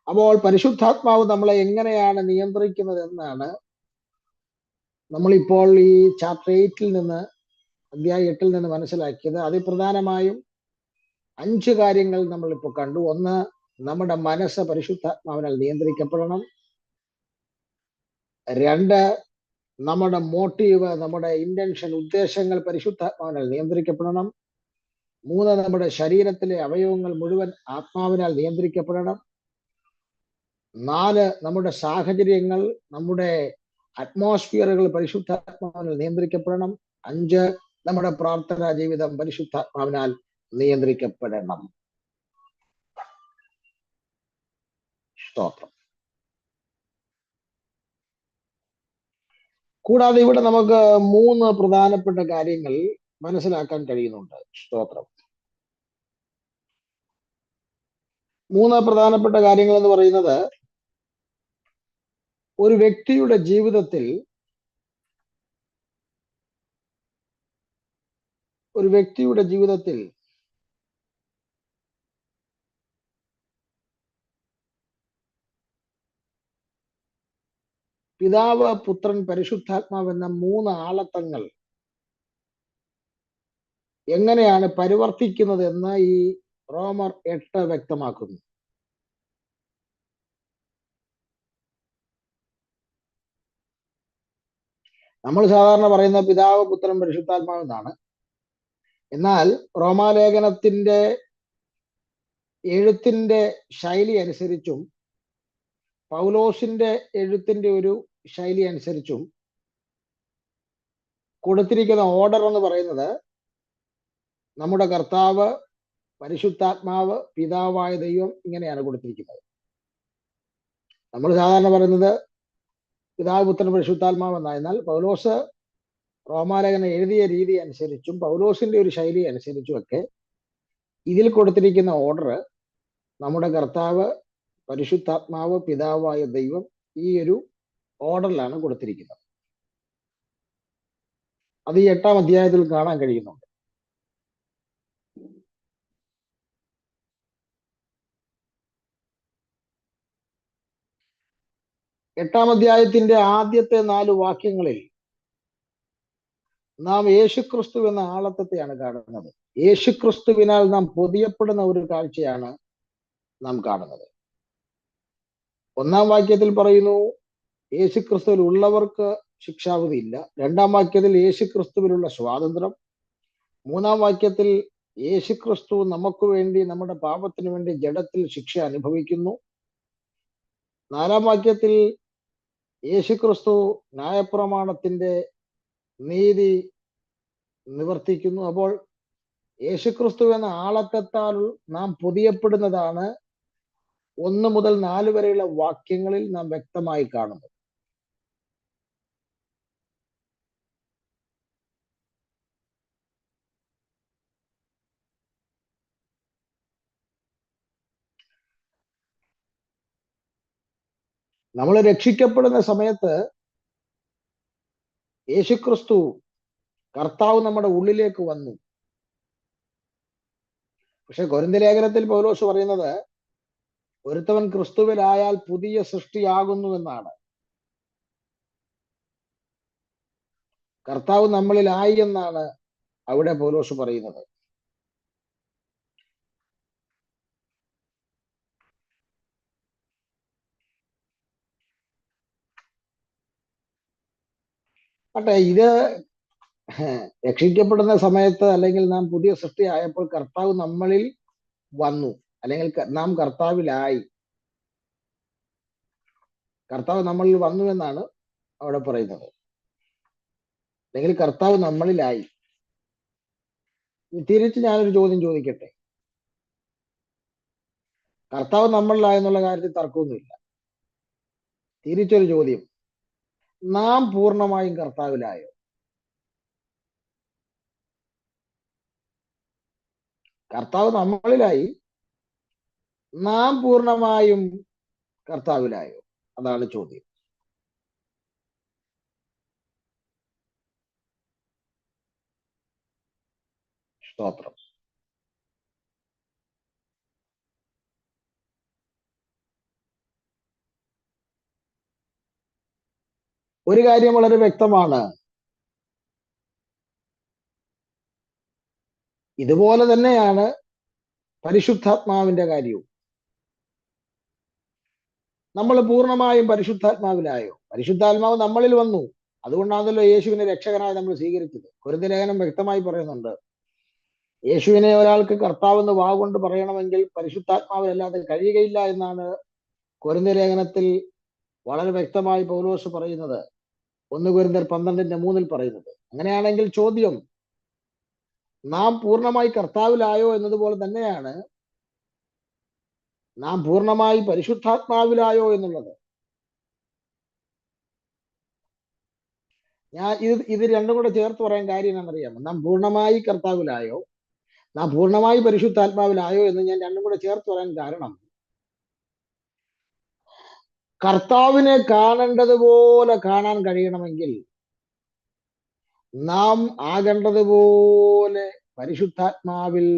അപ്പോൾ പരിശുദ്ധാത്മാവ് നമ്മളെ എങ്ങനെയാണ് നിയന്ത്രിക്കുന്നത് എന്നാണ് നമ്മളിപ്പോൾ ഈ ചാപ്റ്റർ 8-ൽ നിന്ന്, അധ്യായം 8-ൽ നിന്ന് മനസ്സിലാക്കിയത്. അതിപ്രധാനമായും 5 കാര്യങ്ങൾ നമ്മളിപ്പോൾ കണ്ടു. 1, നമ്മുടെ മനസ്സ് പരിശുദ്ധാത്മാവിനാൽ നിയന്ത്രിക്കപ്പെടണം. 2, നമ്മുടെ മോട്ടീവ്, നമ്മുടെ ഇന്റൻഷൻ, ഉദ്ദേശങ്ങൾ പരിശുദ്ധാത്മാവിനാൽ നിയന്ത്രിക്കപ്പെടണം. 3, നമ്മുടെ ശരീരത്തിലെ അവയവങ്ങൾ മുഴുവൻ ആത്മാവിനാൽ നിയന്ത്രിക്കപ്പെടണം. 4, നമ്മുടെ സാഹചര്യങ്ങൾ, നമ്മുടെ അറ്റ്മോസ്ഫിയറുകൾ പരിശുദ്ധാത്മാവിനാൽ നിയന്ത്രിക്കപ്പെടണം. 5, നമ്മുടെ പ്രാർത്ഥനാ ജീവിതം പരിശുദ്ധാത്മാവിനാൽ നിയന്ത്രിക്കപ്പെടണം. സ്തോത്രം. കൂടാതെ ഇവിടെ നമുക്ക് 3 പ്രധാനപ്പെട്ട കാര്യങ്ങൾ മനസ്സിലാക്കാൻ കഴിയുന്നുണ്ട്. സ്തോത്രം. 3 പ്രധാനപ്പെട്ട കാര്യങ്ങൾ എന്ന് പറയുന്നത്, ഒരു വ്യക്തിയുടെ ജീവിതത്തിൽ പിതാവ്, പുത്രൻ, പരിശുദ്ധാത്മാവ് എന്ന 3 ആളത്തങ്ങൾ എങ്ങനെയാണ് പരിവർത്തിക്കുന്നത് എന്ന് ഈ റോമർ 8 വ്യക്തമാക്കുന്നു. നമ്മൾ സാധാരണ പറയുന്ന പിതാവ്, പുത്രൻ, പരിശുദ്ധാത്മാവ് എന്നാണ്. എന്നാൽ റോമാലേഖനത്തിന്റെ എഴുത്തിന്റെ ശൈലി അനുസരിച്ചും പൗലോസിന്റെ എഴുത്തിന്റെ ഒരു ശൈലി അനുസരിച്ചും കൊടുത്തിരിക്കുന്ന ഓർഡർ എന്ന് പറയുന്നത്, നമ്മുടെ കർത്താവ്, പരിശുദ്ധാത്മാവ്, പിതാവായ ദൈവം, ഇങ്ങനെയാണ് കൊടുത്തിരിക്കുന്നത്. നമ്മൾ സാധാരണ പറയുന്നത് പിതാവ്, പുത്രൻ, പരിശുദ്ധാത്മാവ് എന്നാണ്. എന്നാൽ പൗലോസ് റോമാലേഖനം എഴുതിയ രീതി അനുസരിച്ചും പൗലോസിന്റെ ഒരു ശൈലി അനുസരിച്ചും ഒക്കെ ഇതിൽ കൊടുത്തിരിക്കുന്ന ഓർഡർ നമ്മുടെ കർത്താവ്, പരിശുദ്ധാത്മാവ്, പിതാവായ ദൈവം, ഈ ഒരു ഓർഡറിലാണ് കൊടുത്തിരിക്കുന്നത്. അത് ഈ 8-ാം അധ്യായത്തിൽ കാണാൻ കഴിയുന്നുണ്ട്. എട്ടാം അധ്യായത്തിന്റെ ആദ്യത്തെ 4 വാക്യങ്ങളിൽ നാം യേശുക്രിസ്തു എന്ന ആളത്വത്തെയാണ് കാണുന്നത്. യേശുക്രിസ്തുവിനാൽ നാം പൊതിയപ്പെടുന്ന ഒരു കാഴ്ചയാണ് നാം കാണുന്നത്. 1-ാം വാക്യത്തിൽ പറയുന്നു, യേശുക്രിസ്തുവിൽ ഉള്ളവർക്ക് ശിക്ഷാവിധി ഇല്ല. 2-ാം വാക്യത്തിൽ യേശുക്രിസ്തുവിലുള്ള സ്വാതന്ത്ര്യം. 3-ാം വാക്യത്തിൽ യേശുക്രിസ്തു നമുക്ക് വേണ്ടി, നമ്മുടെ പാപത്തിന് വേണ്ടി ജഡത്തിൽ ശിക്ഷ അനുഭവിക്കുന്നു. 4-ാം വാക്യത്തിൽ യേശുക്രിസ്തു ന്യായപ്രമാണത്തിന്റെ നീതി നിവർത്തിക്കുന്നു. അപ്പോൾ യേശുക്രിസ്തു എന്ന ആളത്വത്താൽ നാം പൊതിയപ്പെടുന്നതാണ് 1 മുതൽ 4 വരെയുള്ള വാക്യങ്ങളിൽ നാം വ്യക്തമായി കാണുന്നത്. നമ്മൾ രക്ഷിക്കപ്പെടുന്ന സമയത്ത് യേശുക്രിസ്തു കർത്താവ് നമ്മുടെ ഉള്ളിലേക്ക് വന്നു. പക്ഷെ കൊരിന്ത്യ ലേഖനത്തിൽ പൗലോസ് പറയുന്നത്, ഒരുത്തവൻ ക്രിസ്തുവിലായാൽ പുതിയ സൃഷ്ടിയാകുന്നു എന്നാണ്. കർത്താവ് നമ്മളിലായി എന്നാണ് അവിടെ പൗലോസ് പറയുന്നത്. പക്ഷേ ഇത് രക്ഷിക്കപ്പെടുന്ന സമയത്ത്, അല്ലെങ്കിൽ നാം പുതിയ സൃഷ്ടി ആയപ്പോൾ കർത്താവ് നമ്മളിൽ വന്നു, അല്ലെങ്കിൽ നാം കർത്താവിലായി. കർത്താവ് നമ്മളിൽ വന്നു എന്നാണ് അവിടെ പറയുന്നത്, അല്ലെങ്കിൽ കർത്താവ് നമ്മളിലായി. തിരിച്ച് ഞാനൊരു ചോദ്യം ചോദിക്കട്ടെ. കർത്താവ് നമ്മളിലായെന്നുള്ള കാര്യത്തിൽ തർക്കമൊന്നുമില്ല. തിരിച്ചൊരു ചോദ്യം, നാം പൂർണ്ണമായും കർത്താവിലായോ? കർത്താവ് നമ്മളിലായി, നാം പൂർണ്ണമായും കർത്താവിലായോ? അതാണ് ചോദ്യം. സ്തോത്രം. ഒരു കാര്യം വളരെ വ്യക്തമാണ്, ഇതുപോലെ തന്നെയാണ് പരിശുദ്ധാത്മാവിന്റെ കാര്യവും. നമ്മൾ പൂർണ്ണമായും പരിശുദ്ധാത്മാവിലായോ? പരിശുദ്ധാത്മാവ് നമ്മളിൽ വന്നു, അതുകൊണ്ടാണല്ലോ യേശുവിനെ രക്ഷകനായി നമ്മൾ സ്വീകരിച്ചത്. കൊരിന്ത്യ ലേഖനം വ്യക്തമായി പറയുന്നുണ്ട്, യേശുവിനെ ഒരാൾക്ക് കർത്താവെന്ന് വാഗൊണ്ട് പറയണമെങ്കിൽ പരിശുദ്ധാത്മാവിലല്ലാതെ കഴിയുകയില്ല എന്നാണ് കൊരിന്ത്യ ലേഖനത്തിൽ വളരെ വ്യക്തമായി പൗലോസ് പറയുന്നത്. 1 കൊരിന്ത്യർ 12:3 പറയുന്നത്. അങ്ങനെയാണെങ്കിൽ ചോദ്യം, നാം പൂർണ്ണമായി കർത്താവിലായോ എന്നതുപോലെ തന്നെയാണ് നാം പൂർണ്ണമായി പരിശുദ്ധാത്മാവിലായോ എന്നുള്ളത്. ഞാൻ ഇത് രണ്ടും കൂടെ ചേർത്ത് പറയാൻ കാര്യം എന്നറിയാമോ? നാം പൂർണ്ണമായി കർത്താവിലായോ, നാം പൂർണ്ണമായി പരിശുദ്ധാത്മാവിലായോ എന്ന് ഞാൻ രണ്ടും കൂടെ ചേർത്ത് പറയാൻ കാരണം, കർത്താവിനെ കാണേണ്ടതുപോലെ കാണാൻ കഴിയണമെങ്കിൽ നാം ആകേണ്ടതുപോലെ പരിശുദ്ധാത്മാവിൽ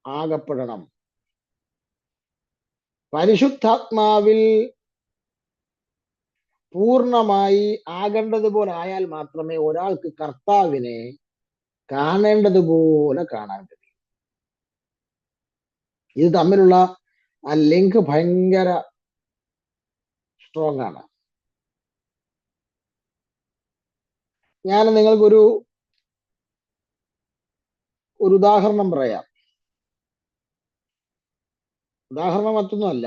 ആകപ്പെടണം. പരിശുദ്ധാത്മാവിൽ പൂർണ്ണമായി ആകേണ്ടതുപോലെ ആയാൽ മാത്രമേ ഒരാൾക്ക് കർത്താവിനെ കാണേണ്ടതുപോലെ കാണാൻ കഴിയൂ. ഇത് തമ്മിലുള്ള ആ ലിങ്ക് ഭയങ്കര സ്ട്രോങ് ആണ്. ഞാൻ നിങ്ങൾക്കൊരു ഉദാഹരണം പറയാം. ഉദാഹരണം മറ്റൊന്നുമല്ല,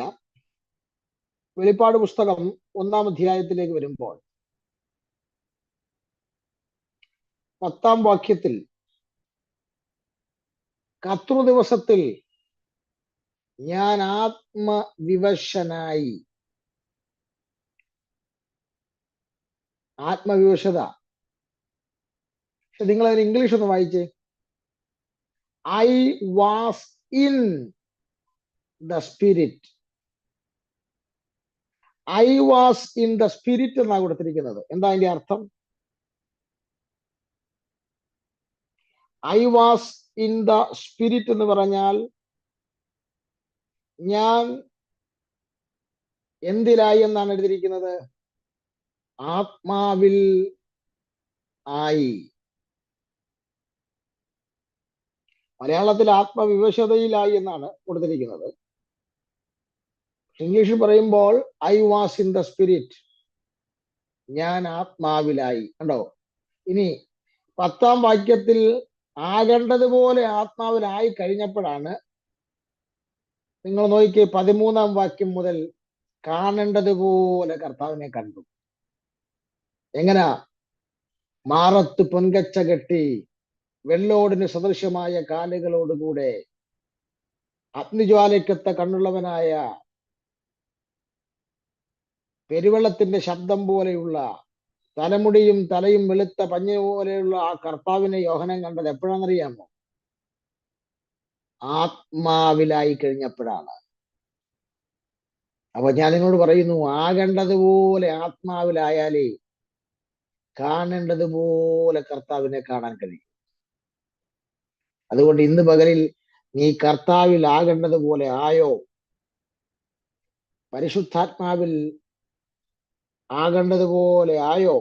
വെളിപ്പാട് പുസ്തകം 1-ാം അധ്യായത്തിലേക്ക് വരുമ്പോൾ 10-ാം വാക്യത്തിൽ കർത്തൃദിവസത്തിൽ ഞാൻ ആത്മവിവശനായി, ആത്മവിവശത. പക്ഷെ നിങ്ങൾ അതിന് ഇംഗ്ലീഷ് ഒന്ന് വായിച്ചേ. I was in the spirit. I was in the spirit എന്നാണ് കൊടുത്തിരിക്കുന്നത്. എന്താ അതിന്റെ അർത്ഥം? I was in the spirit എന്ന് പറഞ്ഞാൽ ഞാൻ എന്തിലായി എന്നാണ് എഴുതിയിരിക്കുന്നത്? ആത്മാവിൽ ആയി. മലയാളത്തിൽ ആത്മവിവശതയിലായി എന്നാണ് കൊടുത്തിരിക്കുന്നത്. ഇംഗ്ലീഷിൽ പറയുമ്പോൾ I was in the spirit, ഞാൻ ആത്മാവിലായി. കണ്ടോ? ഇനി 10-ാം വാക്യത്തിൽ ആകേണ്ടതുപോലെ ആത്മാവിലായി കഴിഞ്ഞപ്പോഴാണ്, നിങ്ങൾ നോക്കിയേ, 13-ാം വാക്യം മുതൽ കാണേണ്ടതുപോലെ കർത്താവിനെ കണ്ടു. എങ്ങനാ? മാറത്ത് പൊൻകച്ച കെട്ടി വെള്ളോടിന് സദൃശമായ കാലുകളോടുകൂടെ അഗ്നിജ്വാലയ്ക്കൊത്ത കണ്ണുള്ളവനായ പെരുവെള്ളത്തിന്റെ ശബ്ദം പോലെയുള്ള തലമുടിയും തലയും വെളുത്ത പഞ്ഞ പോലെയുള്ള ആ കർത്താവിനെ യോഹന്നാൻ കണ്ടത് എപ്പോഴാണെന്നറിയാമോ? ആത്മാവിലായി കഴിഞ്ഞപ്പോഴാണ്. അപ്പൊ ഞാൻ നിങ്ങളോട് പറയുന്നു, ആകേണ്ടതുപോലെ ആത്മാവിലായാലേ കാണേണ്ടതുപോലെ കർത്താവിനെ കാണാൻ കഴിയും. അതുകൊണ്ട് ഇന്ന് പകലിൽ നീ കർത്താവിൽ ആകേണ്ടതുപോലെ ആയോ? പരിശുദ്ധാത്മാവിൽ ആകേണ്ടതുപോലെ ആയോ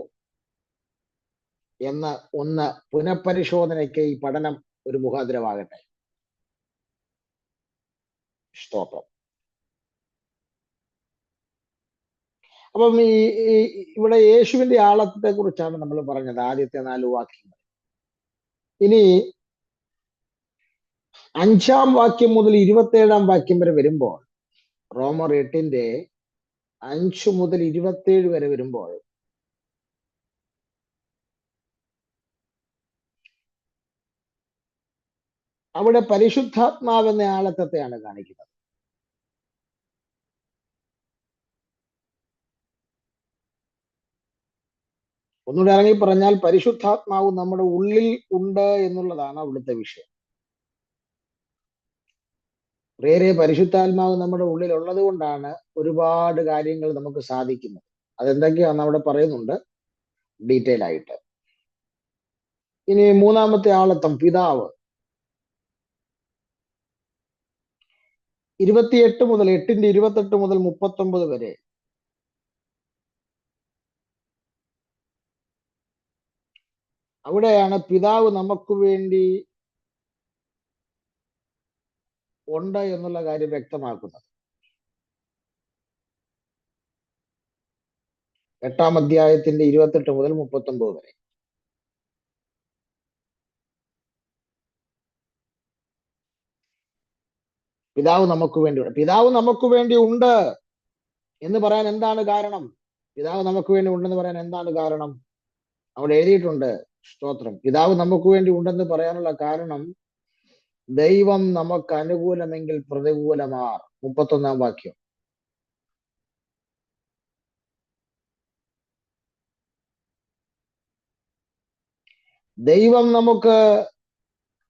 എന്ന് ഒന്ന് പുനഃപരിശോധനയ്ക്ക് ഈ പഠനം ഒരു മുഖാന്തരമാകട്ടെ. സ്തോത്രം. അപ്പം ഇവിടെ യേശുവിന്റെ ആളത്തെ കുറിച്ചാണ് നമ്മൾ പറഞ്ഞത്, ആദ്യത്തെ 4 വാക്യങ്ങൾ. ഇനി 5-ാം വാക്യം മുതൽ 27-ാം വാക്യം വരെ വരുമ്പോൾ, റോമർ 8-ന്റെ 5 മുതൽ 27 വരെ വരുമ്പോൾ, അവിടെ പരിശുദ്ധാത്മാവെന്ന ആളത്വത്തെയാണ് കാണിക്കുന്നത്. ഒന്നുകൂടെ ഇറങ്ങി പറഞ്ഞാൽ പരിശുദ്ധാത്മാവ് നമ്മുടെ ഉള്ളിൽ ഉണ്ട് എന്നുള്ളതാണ് അവിടുത്തെ വിഷയം. വേറെ പരിശുദ്ധാത്മാവ് നമ്മുടെ ഉള്ളിൽ ഉള്ളത് കൊണ്ടാണ് ഒരുപാട് കാര്യങ്ങൾ നമുക്ക് സാധിക്കുന്നത്. അതെന്തൊക്കെയാണെന്ന് അവിടെ പറയുന്നുണ്ട് ഡീറ്റെയിൽ ആയിട്ട്. ഇനി 3-ാമത്തെ ആളത്വം, പിതാവ്. 28 മുതൽ 8-ന്റെ 28 മുതൽ 39 വരെ അവിടെയാണ് പിതാവ് നമുക്ക് വേണ്ടി ഉണ്ട് എന്നുള്ള കാര്യം വ്യക്തമാക്കുന്നത്. 8-ാം അധ്യായത്തിന്റെ 28 മുതൽ 39 വരെ. പിതാവ് നമുക്ക് വേണ്ടിയുണ്ട്. പിതാവ് നമുക്ക് വേണ്ടി ഉണ്ട് എന്ന് പറയാൻ എന്താണ് കാരണം? പിതാവ് നമുക്ക് വേണ്ടി ഉണ്ടെന്ന് പറയാൻ എന്താണ് കാരണം? അവിടെ എഴുതിയിട്ടുണ്ട്. സ്തോത്രം. പിതാവ് നമുക്ക് വേണ്ടി ഉണ്ടെന്ന് പറയാനുള്ള കാരണം, ദൈവം നമുക്ക് അനുകൂലമെങ്കിൽ പ്രതികൂലമാർ. 31 വാക്യം. ദൈവം നമുക്ക്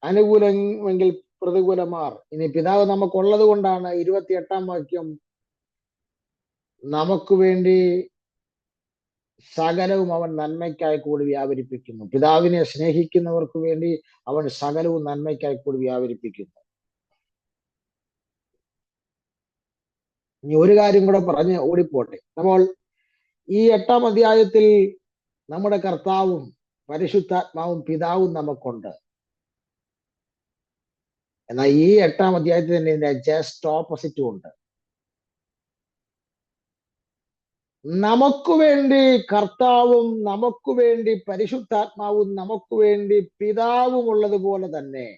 അനുകൂലമെങ്കിൽ പ്രതികൂലമാർ. ഇനി പിതാവ് നമുക്കുള്ളത് കൊണ്ടാണ് 28 വാക്യം നമുക്ക് വേണ്ടി സകലവും അവൻ നന്മയ്ക്കായി കൂടി വ്യാപരിപ്പിക്കുന്നു. പിതാവിനെ സ്നേഹിക്കുന്നവർക്ക് വേണ്ടി അവൻ സകലവും നന്മയ്ക്കായി കൂടി വ്യാപരിപ്പിക്കുന്നു. ഇനി ഒരു കാര്യം കൂടെ പറഞ്ഞ് ഓടിപ്പോട്ടെ. അപ്പോൾ ഈ 8-ാം അധ്യായത്തിൽ നമ്മുടെ കർത്താവും പരിശുദ്ധാത്മാവും പിതാവും നമുക്കുണ്ട്. എന്നാൽ ഈ 8-ാം അധ്യായത്തിൽ തന്നെ ഇതിന്റെ ജസ്റ്റ് ഓപ്പോസിറ്റും ഉണ്ട്. നമുക്ക് വേണ്ടി കർത്താവും നമുക്ക് വേണ്ടി പരിശുദ്ധാത്മാവും നമുക്ക് വേണ്ടി പിതാവും ഉള്ളതുപോലെ തന്നെ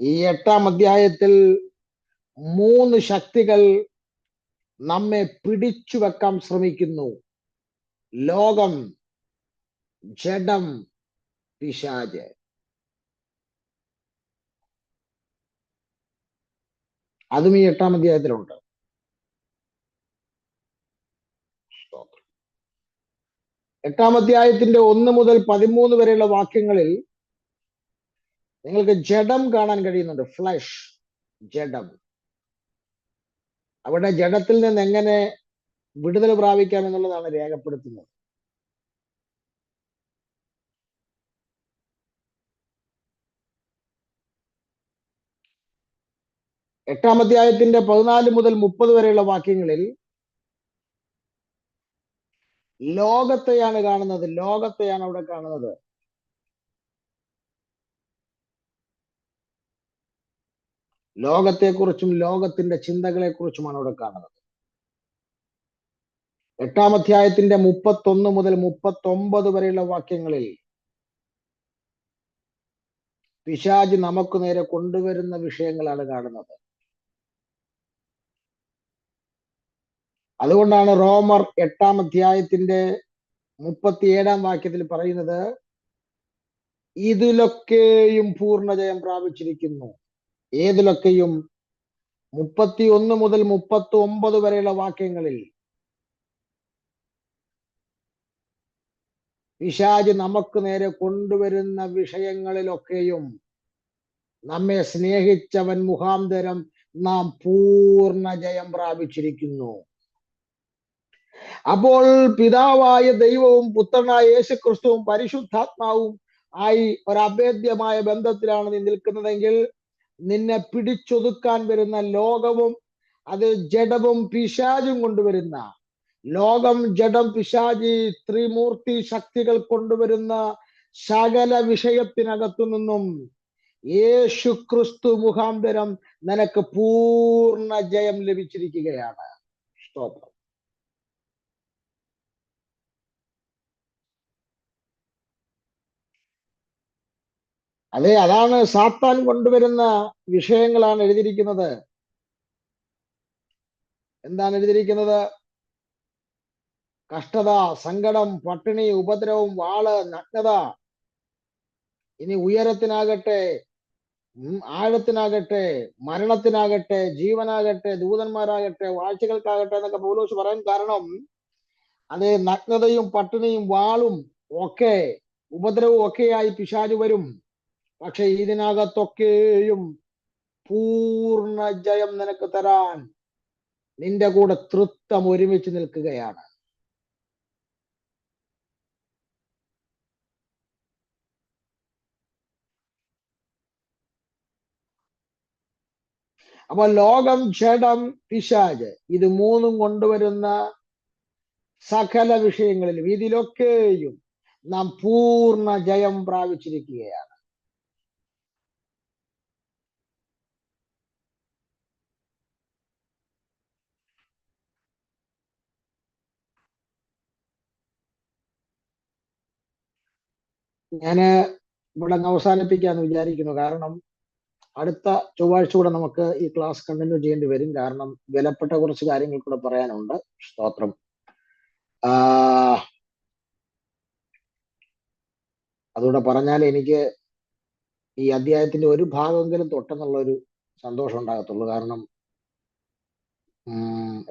ഈ 8-ാം അധ്യായത്തിൽ 3 ശക്തികൾ നമ്മെ പിടിച്ചു വെക്കാൻ ശ്രമിക്കുന്നു. ലോകം, ജഡം, പിശാച്. അതും ഈ 8-ാം അധ്യായത്തിലുണ്ട്. 8-ാം അധ്യായത്തിന്റെ 1 മുതൽ 13 വരെയുള്ള വാക്യങ്ങളിൽ നിങ്ങൾക്ക് ജഡം കാണാൻ കഴിയുന്നുണ്ട്. ഫ്ലഷ്, ജഡം. അവിടെ ജഡത്തിൽ നിന്ന് എങ്ങനെ വിടുതൽ പ്രാപിക്കാം എന്നുള്ളതാണ് രേഖപ്പെടുത്തുന്നത്. എട്ടാം അധ്യായത്തിന്റെ 14 മുതൽ 30 വരെയുള്ള വാക്യങ്ങളിൽ ലോകത്തെയാണ് കാണുന്നത്. ലോകത്തെയാണ് അവിടെ കാണുന്നത്. ലോകത്തെക്കുറിച്ചും ലോകത്തിന്റെ ചിന്തകളെ കുറിച്ചുമാണ് അവിടെ കാണുന്നത്. 8-ാം അധ്യായത്തിന്റെ 31 മുതൽ 39 വരെയുള്ള വാക്യങ്ങളിൽ പിശാച് നമുക്ക് നേരെ കൊണ്ടുവരുന്ന വിഷയങ്ങളാണ് കാണുന്നത്. അതുകൊണ്ടാണ് റോമർ 8-ാം അധ്യായത്തിന്റെ 37-ാം വാക്യത്തിൽ പറയുന്നത്, ഇതിലൊക്കെയും പൂർണ്ണജയം പ്രാപിച്ചിരിക്കുന്നു. ഏതിലൊക്കെയും? 31 മുതൽ 39 വരെയുള്ള വാക്യങ്ങളിൽ പിശാച് നമുക്ക് നേരെ കൊണ്ടുവരുന്ന വിഷയങ്ങളിലൊക്കെയും നമ്മെ സ്നേഹിച്ചവൻ മുഖാന്തരം നാം പൂർണ്ണ ജയം പ്രാപിച്ചിരിക്കുന്നു. അപ്പോൾ പിതാവായ ദൈവവും പുത്രനായ യേശുക്രിസ്തുവും പരിശുദ്ധാത്മാവും ആയി ഒരഭേദ്യമായ ബന്ധത്തിലാണ് നീ നിൽക്കുന്നതെങ്കിൽ നിന്നെ പിടിച്ചൊതുക്കാൻ വരുന്ന ലോകവും അത് ജഡവും പിശാചും കൊണ്ടുവരുന്ന, ലോകം, ജഡം, പിശാചി, ത്രിമൂർത്തി ശക്തികൾ കൊണ്ടുവരുന്ന സകല വിഷയത്തിനകത്തു നിന്നും യേശു ക്രിസ്തു മുഖാന്തരം നിനക്ക് പൂർണ്ണ ജയം ലഭിച്ചിരിക്കുകയാണ്. സ്തോത്രം. അതെ, അതാണ് സാത്താൻ കൊണ്ടുവരുന്ന വിഷയങ്ങളാണ് എഴുതിയിരിക്കുന്നത്. എന്താണ് എഴുതിയിരിക്കുന്നത്? കഷ്ടത, സങ്കടം, പട്ടിണി, ഉപദ്രവം, വാള്, നഗ്നത. ഇനി ഉയരത്തിനാകട്ടെ, ആഴത്തിനാകട്ടെ, മരണത്തിനാകട്ടെ, ജീവനാകട്ടെ, ദൂതന്മാരാകട്ടെ, വാഴ്ചകൾക്കാകട്ടെ എന്നൊക്കെ പൗലോസ് പറയാൻ കാരണം അത് നഗ്നതയും പട്ടിണിയും വാളും ഒക്കെ ഉപദ്രവവും ഒക്കെയായി പിശാച് വരും. പക്ഷെ ഇതിനകത്തൊക്കെയും പൂർണ്ണ ജയം നിനക്ക് തരാൻ നിന്റെ കൂടെ തൃത്വം ഒരുമിച്ച് നിൽക്കുകയാണ്. അപ്പൊ ലോകം, ജഡം, പിശാച് ഇത് മൂന്നും കൊണ്ടുവരുന്ന സകല വിഷയങ്ങളിലും ഇതിലൊക്കെയും നാം പൂർണ്ണ ജയം പ്രാപിച്ചിരിക്കുകയാണ്. ഞാന് ഇവിടെ അവസാനിപ്പിക്കാന്ന് വിചാരിക്കുന്നു. കാരണം അടുത്ത ചൊവ്വാഴ്ച കൂടെ നമുക്ക് ഈ ക്ലാസ് കണ്ടിന്യൂ ചെയ്യേണ്ടി വരും. കാരണം വിലപ്പെട്ട കുറച്ച് കാര്യങ്ങൾ കൂടെ പറയാനുണ്ട്. സ്തോത്രം. അതുകൂടെ പറഞ്ഞാൽ എനിക്ക് ഈ അധ്യായത്തിന്റെ ഒരു ഭാഗമെങ്കിലും തൊട്ടെന്നുള്ള ഒരു സന്തോഷം ഉണ്ടാകത്തുള്ളൂ. കാരണം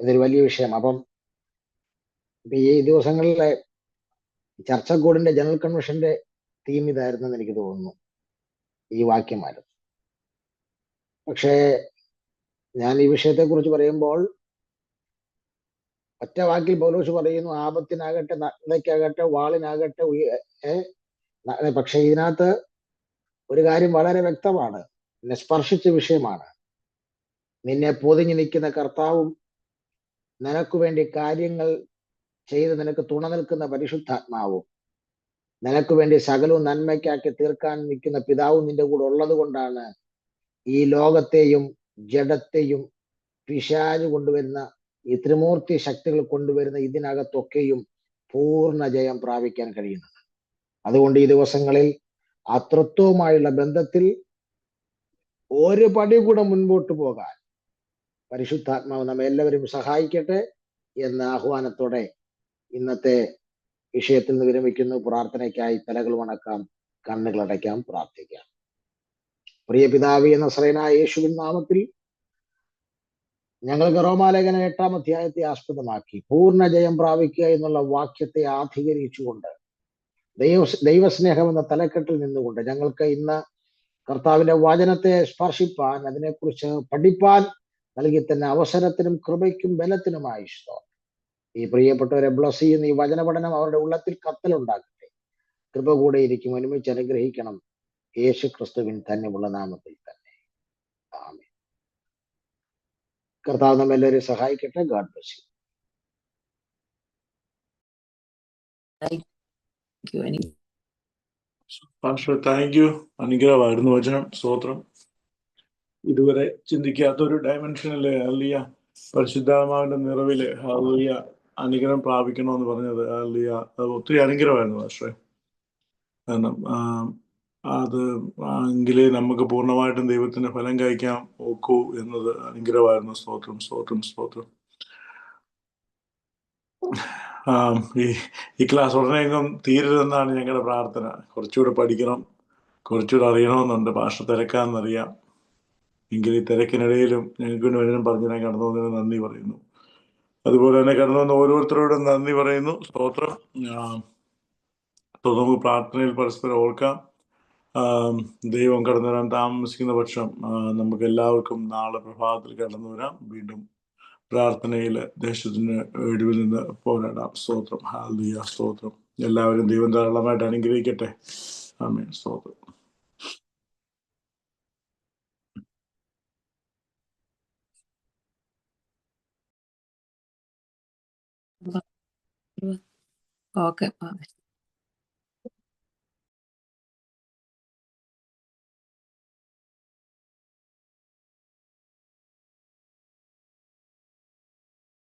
ഇതൊരു വലിയ വിഷയം. അപ്പം ഈ ദിവസങ്ങളിലെ ചർച്ചക്കോടിന്റെ ജനറൽ കൺവെൻഷന്റെ തീം ഇതായിരുന്നെന്ന് എനിക്ക് തോന്നുന്നു, ഈ വാക്യമായിരുന്നു. പക്ഷേ ഞാൻ ഈ വിഷയത്തെ കുറിച്ച് പറയുമ്പോൾ ഒറ്റ വാക്കിൽ പൗലോസ് പറയുന്നു, ആപത്തിനാകട്ടെ, നഗ്നതയ്ക്കാകട്ടെ, വാളിനാകട്ടെ, പക്ഷെ ഇതിനകത്ത് ഒരു കാര്യം വളരെ വ്യക്തമാണ്, എന്നെ സ്പർശിച്ച വിഷയമാണ്. നിന്നെ പൊതിഞ്ഞു നിൽക്കുന്ന കർത്താവും നിനക്ക് വേണ്ടി കാര്യങ്ങൾ ചെയ്ത് നിനക്ക് തുണ നിൽക്കുന്ന പരിശുദ്ധാത്മാവും നിനക്ക് വേണ്ടി സകലവും നന്മയ്ക്കാക്കി തീർക്കാൻ നിൽക്കുന്ന പിതാവും നിന്റെ കൂടെ ഉള്ളത് കൊണ്ടാണ് ഈ ലോകത്തെയും ജഡത്തെയും പിശാച് കൊണ്ടുവരുന്ന ഈ ത്രിമൂർത്തി ശക്തികൾ കൊണ്ടുവരുന്ന ഇതിനകത്തൊക്കെയും പൂർണ്ണ ജയം പ്രാപിക്കാൻ കഴിയുന്നത്. അതുകൊണ്ട് ഈ ദിവസങ്ങളിൽ ആ തൃത്വവുമായുള്ള ബന്ധത്തിൽ ഒരു പടി കൂടെ മുൻപോട്ട് പോകാൻ പരിശുദ്ധാത്മാവ് നമ്മെ എല്ലാവരും സഹായിക്കട്ടെ എന്ന ആഹ്വാനത്തോടെ ഇന്നത്തെ വിഷയത്തിൽ നിന്ന് വിരമിക്കുന്നു. പ്രാർത്ഥനയ്ക്കായി തലകൾ വണക്കാം, കണ്ണുകൾ അടയ്ക്കാം, പ്രാർത്ഥിക്കാം. പ്രിയ പിതാവേ, നസറേയനായ യേശുവിൻ നാമത്തിൽ ഞങ്ങൾക്ക് റോമാലേഖനം 8-ാം അധ്യായത്തെ ആസ്പദമാക്കി പൂർണ്ണ ജയം പ്രാപിക്കുക എന്നുള്ള വാക്യത്തെ ആധികരിച്ചുകൊണ്ട് ദൈവസ്നേഹം എന്ന തലക്കെട്ടിൽ നിന്നുകൊണ്ട് ഞങ്ങൾക്ക് ഇന്ന് കർത്താവിന്റെ വചനത്തെ സ്പർശിപ്പാൻ, അതിനെക്കുറിച്ച് പഠിപ്പാൻ നൽകി തന്നെ അവസരത്തിനും കൃപയ്ക്കും ബലത്തിനുമായി സ്തോത്രം. ഈ പ്രിയപ്പെട്ടവരെ ബ്ലസ് ചെയ്യുന്ന ഈ വചന പഠനം അവരുടെ ഉള്ളത്തിൽ കത്തലുണ്ടാക്കട്ടെ. കൃപ കൂടെ ഇരിക്കും, ഒരുമിച്ച് അനുഗ്രഹിക്കണം. യേശു ക്രിസ്തുവിൻ തന്നെയുള്ള നാമത്തിൽ തന്നെ, ആമേൻ. കർത്താവ് നമ്മെല്ലാവരും സഹായിക്കട്ടെ. God bless you. Thank you. അനുഗ്രഹമായിരുന്നു വചനം. സ്തോത്രം. ഇതുവരെ ചിന്തിക്കാത്ത ഒരു ഡയമെൻഷനില് ഹല്ലേലൂയ പരിശുദ്ധാത്മാവിന്റെ നിറവില് ഹല്ലേലൂയ അനുഗ്രഹം പ്രാപിക്കണമെന്ന് പറഞ്ഞത് ഹല്ലേലൂയ അത് ഒത്തിരി അനുഗ്രഹമായിരുന്നു പക്ഷേ. കാരണം അത് എങ്കിലേ നമുക്ക് പൂർണ്ണമായിട്ടും ദൈവത്തിന്റെ ഫലം കഴിക്കാൻ ഒക്കൂ എന്നത് അനുഗ്രഹമായിരുന്നു. സ്തോത്രം, സ്തോത്രം, സ്തോത്രം. ഈ ക്ലാസ് ഉടനെയെങ്കിലും തീരരുതെന്നാണ് ഞങ്ങളുടെ പ്രാർത്ഥന. കുറച്ചുകൂടെ പഠിക്കണം, കുറച്ചുകൂടെ അറിയണമെന്നുണ്ട്. ഭാഷ തിരക്കാമെന്നറിയാം. എങ്കിൽ ഈ തിരക്കിനിടയിലും ഞങ്ങൾക്ക് വചനം പറഞ്ഞു ഞാൻ കടന്നു വന്നതിന് നന്ദി പറയുന്നു. അതുപോലെ തന്നെ കടന്നു വന്ന ഓരോരുത്തരോടും നന്ദി പറയുന്നു. സ്തോത്രം. നമുക്ക് പ്രാർത്ഥനയിൽ പരസ്പരം ഓർക്കാം. ദൈവം കടന്നു വരാൻ താമസിക്കുന്ന പക്ഷം നമുക്ക് എല്ലാവർക്കും നാളെ പ്രഭാതത്തിൽ കടന്നു വരാം. വീണ്ടും പ്രാർത്ഥനയിൽ ദേശത്തിന് ഒഴിവിൽ നിന്ന് പോരാടാം. സ്തോത്രം. ഹല്ലേലൂയ. സ്തോത്രം. എല്ലാവരും ദൈവം ധാരാളമായിട്ട് അനുഗ്രഹിക്കട്ടെ. ആമേൻ. സ്തോത്രം. ഓക്കെ.